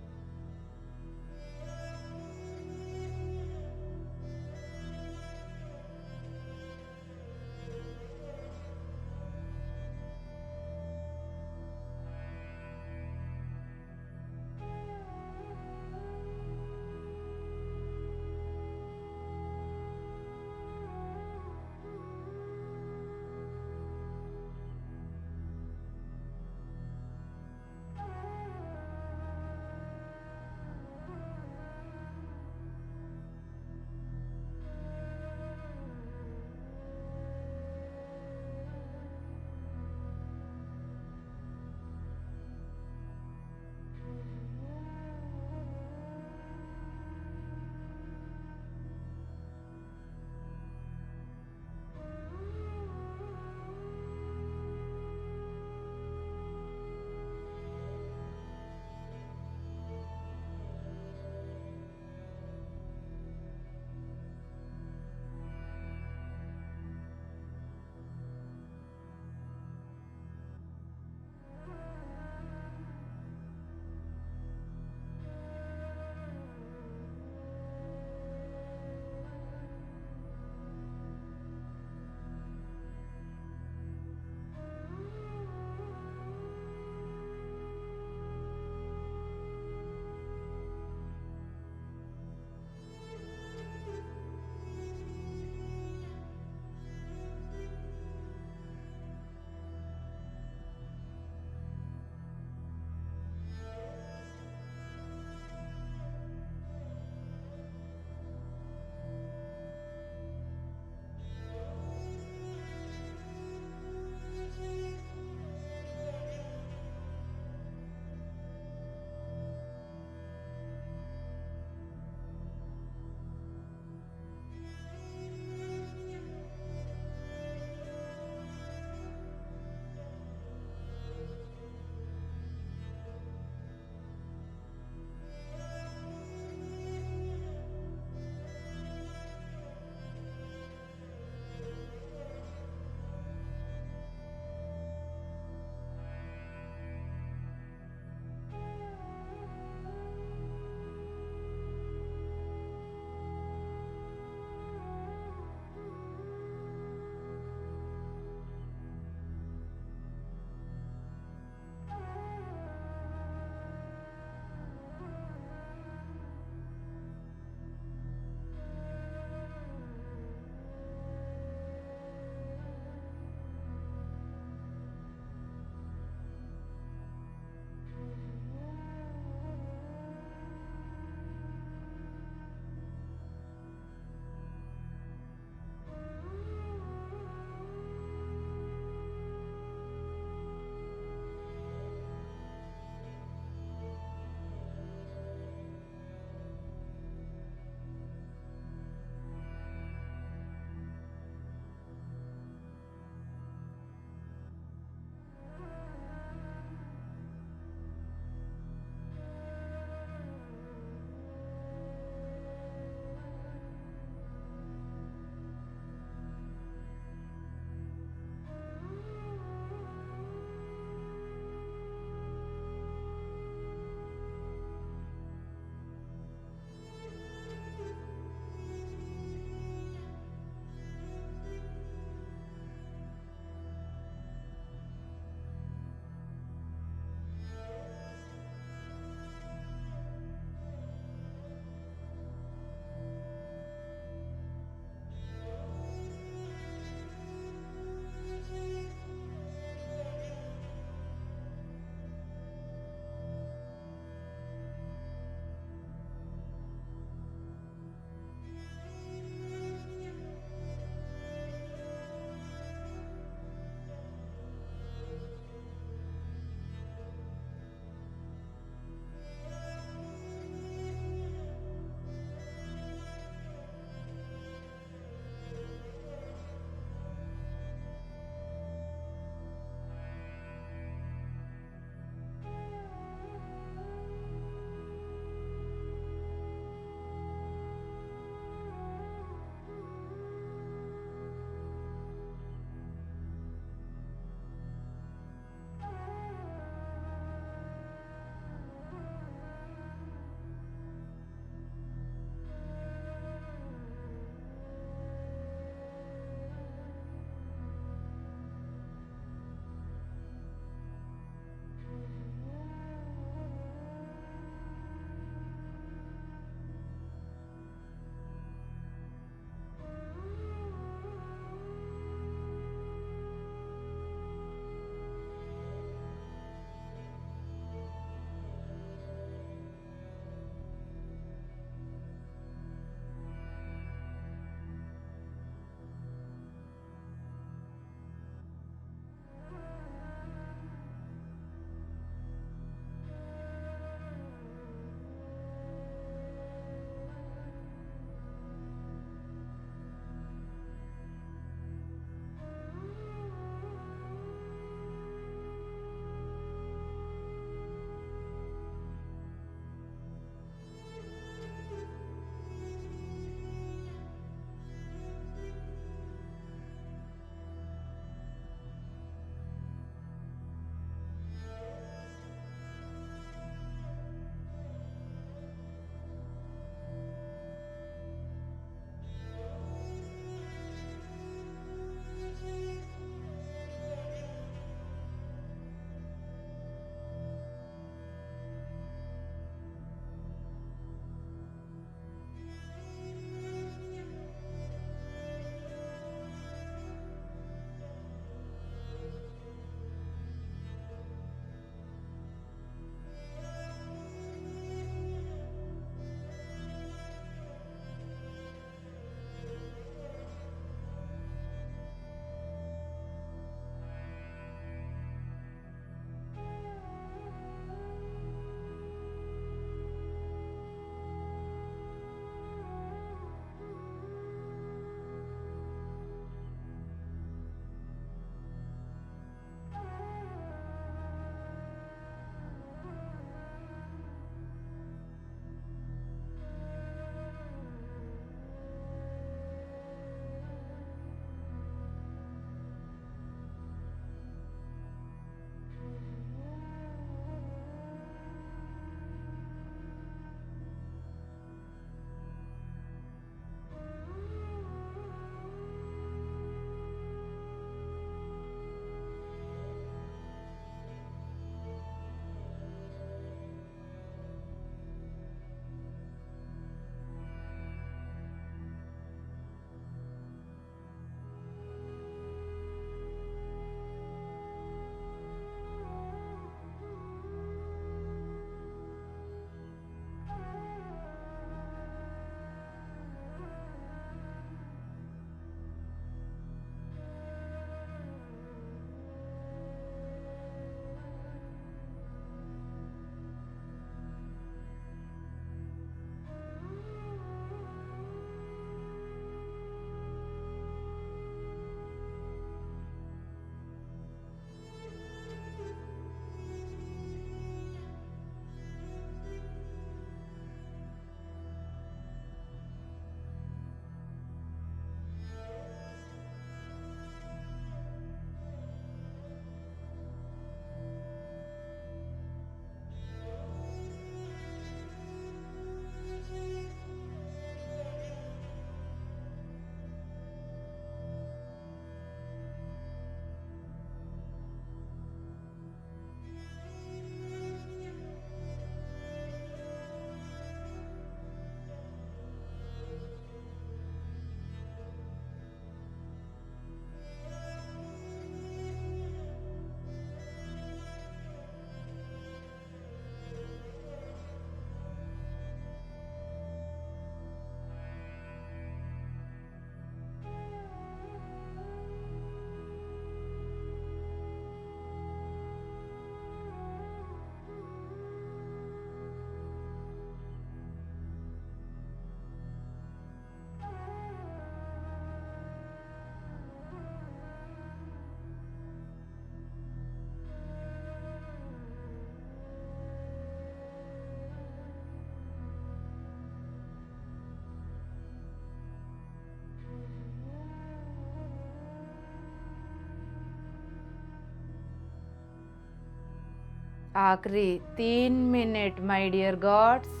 आखिरी 3 मिनट माय डियर गॉड्स।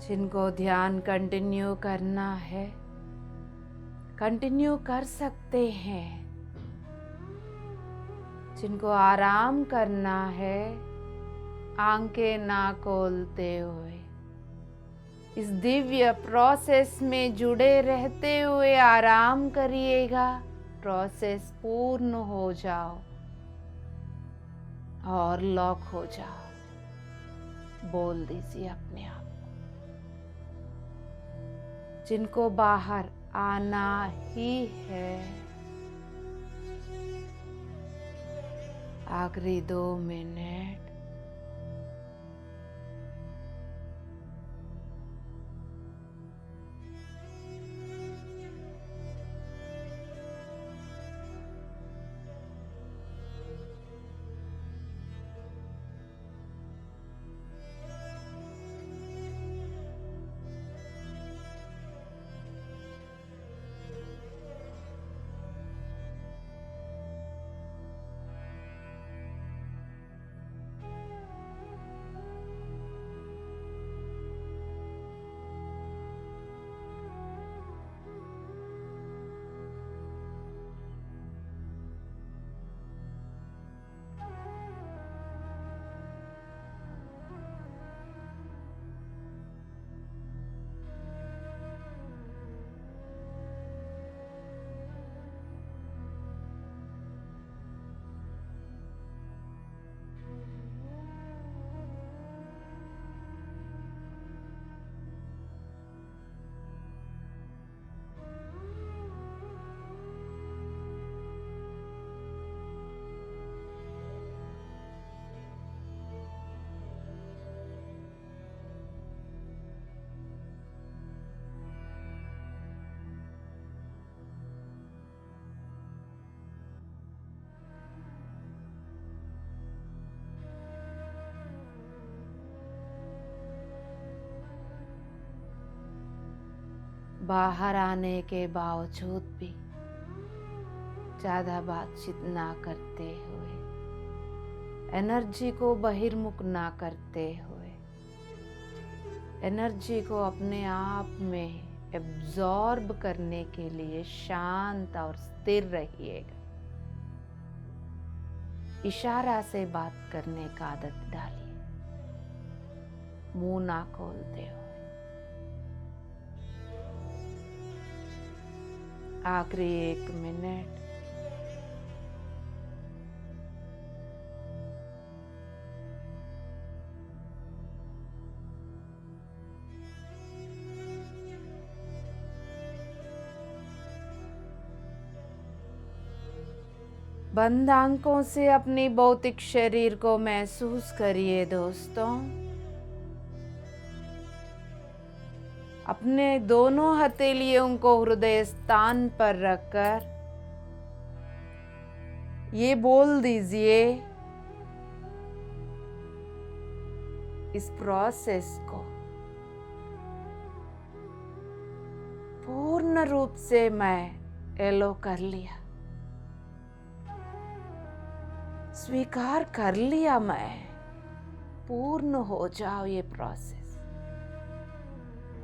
जिनको ध्यान कंटिन्यू करना है कंटिन्यू कर सकते हैं। जिनको आराम करना है आंखें ना खोलते हुए इस दिव्य प्रोसेस में जुड़े रहते हुए आराम करिएगा। प्रोसेस पूर्ण हो जाओ और लॉक हो जाओ। बोल दीजिए अपने आप। जिनको बाहर आना ही है आखिरी 2 मिनट बाहर आने के बावजूद भी ज़्यादा बातचीत ना करते हुए, एनर्जी को बहिर्मुख ना करते हुए, एनर्जी को अपने आप में एब्जॉर्ब करने के लिए शांत और स्थिर रहिएगा। इशारा से बात करने का आदत डालिए, मुंह ना खोलते हुए। आखिरी 1 मिनट। बंद आंखों से अपनी भौतिक शरीर को महसूस करिए दोस्तों। अपने दोनों हथेलियों को हृदय स्थान पर रखकर ये बोल दीजिए, इस प्रोसेस को पूर्ण रूप से मैं एलो कर लिया, स्वीकार कर लिया। मैं पूर्ण हो जाओ ये प्रोसेस।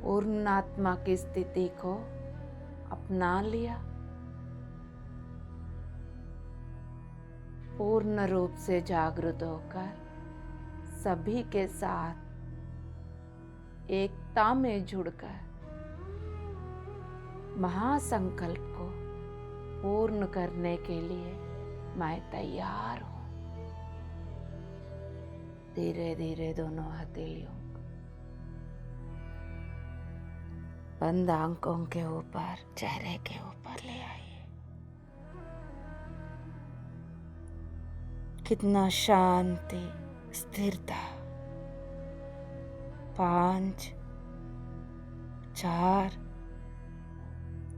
पूर्ण आत्मा की स्थिति को अपना लिया, पूर्ण रूप से जागृत होकर सभी के साथ एकता में जुड़कर महासंकल्प को पूर्ण करने के लिए मैं तैयार हूं। धीरे धीरे दोनों हथेलियों को बंद आंखों के ऊपर, चेहरे के ऊपर ले आइए। कितना शांति, स्थिरता। 5 4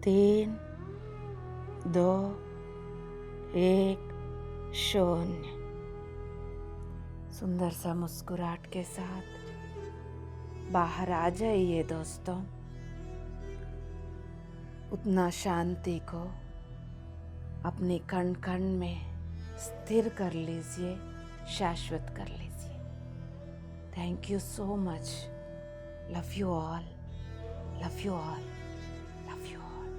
3 2 1 0। सुंदर सा मुस्कुराहट के साथ बाहर आ जाइए दोस्तों। उतना शांति को अपने कण कण में स्थिर कर लीजिए, शाश्वत कर लीजिए। Thank you so much. Love you all, love you all, love you all.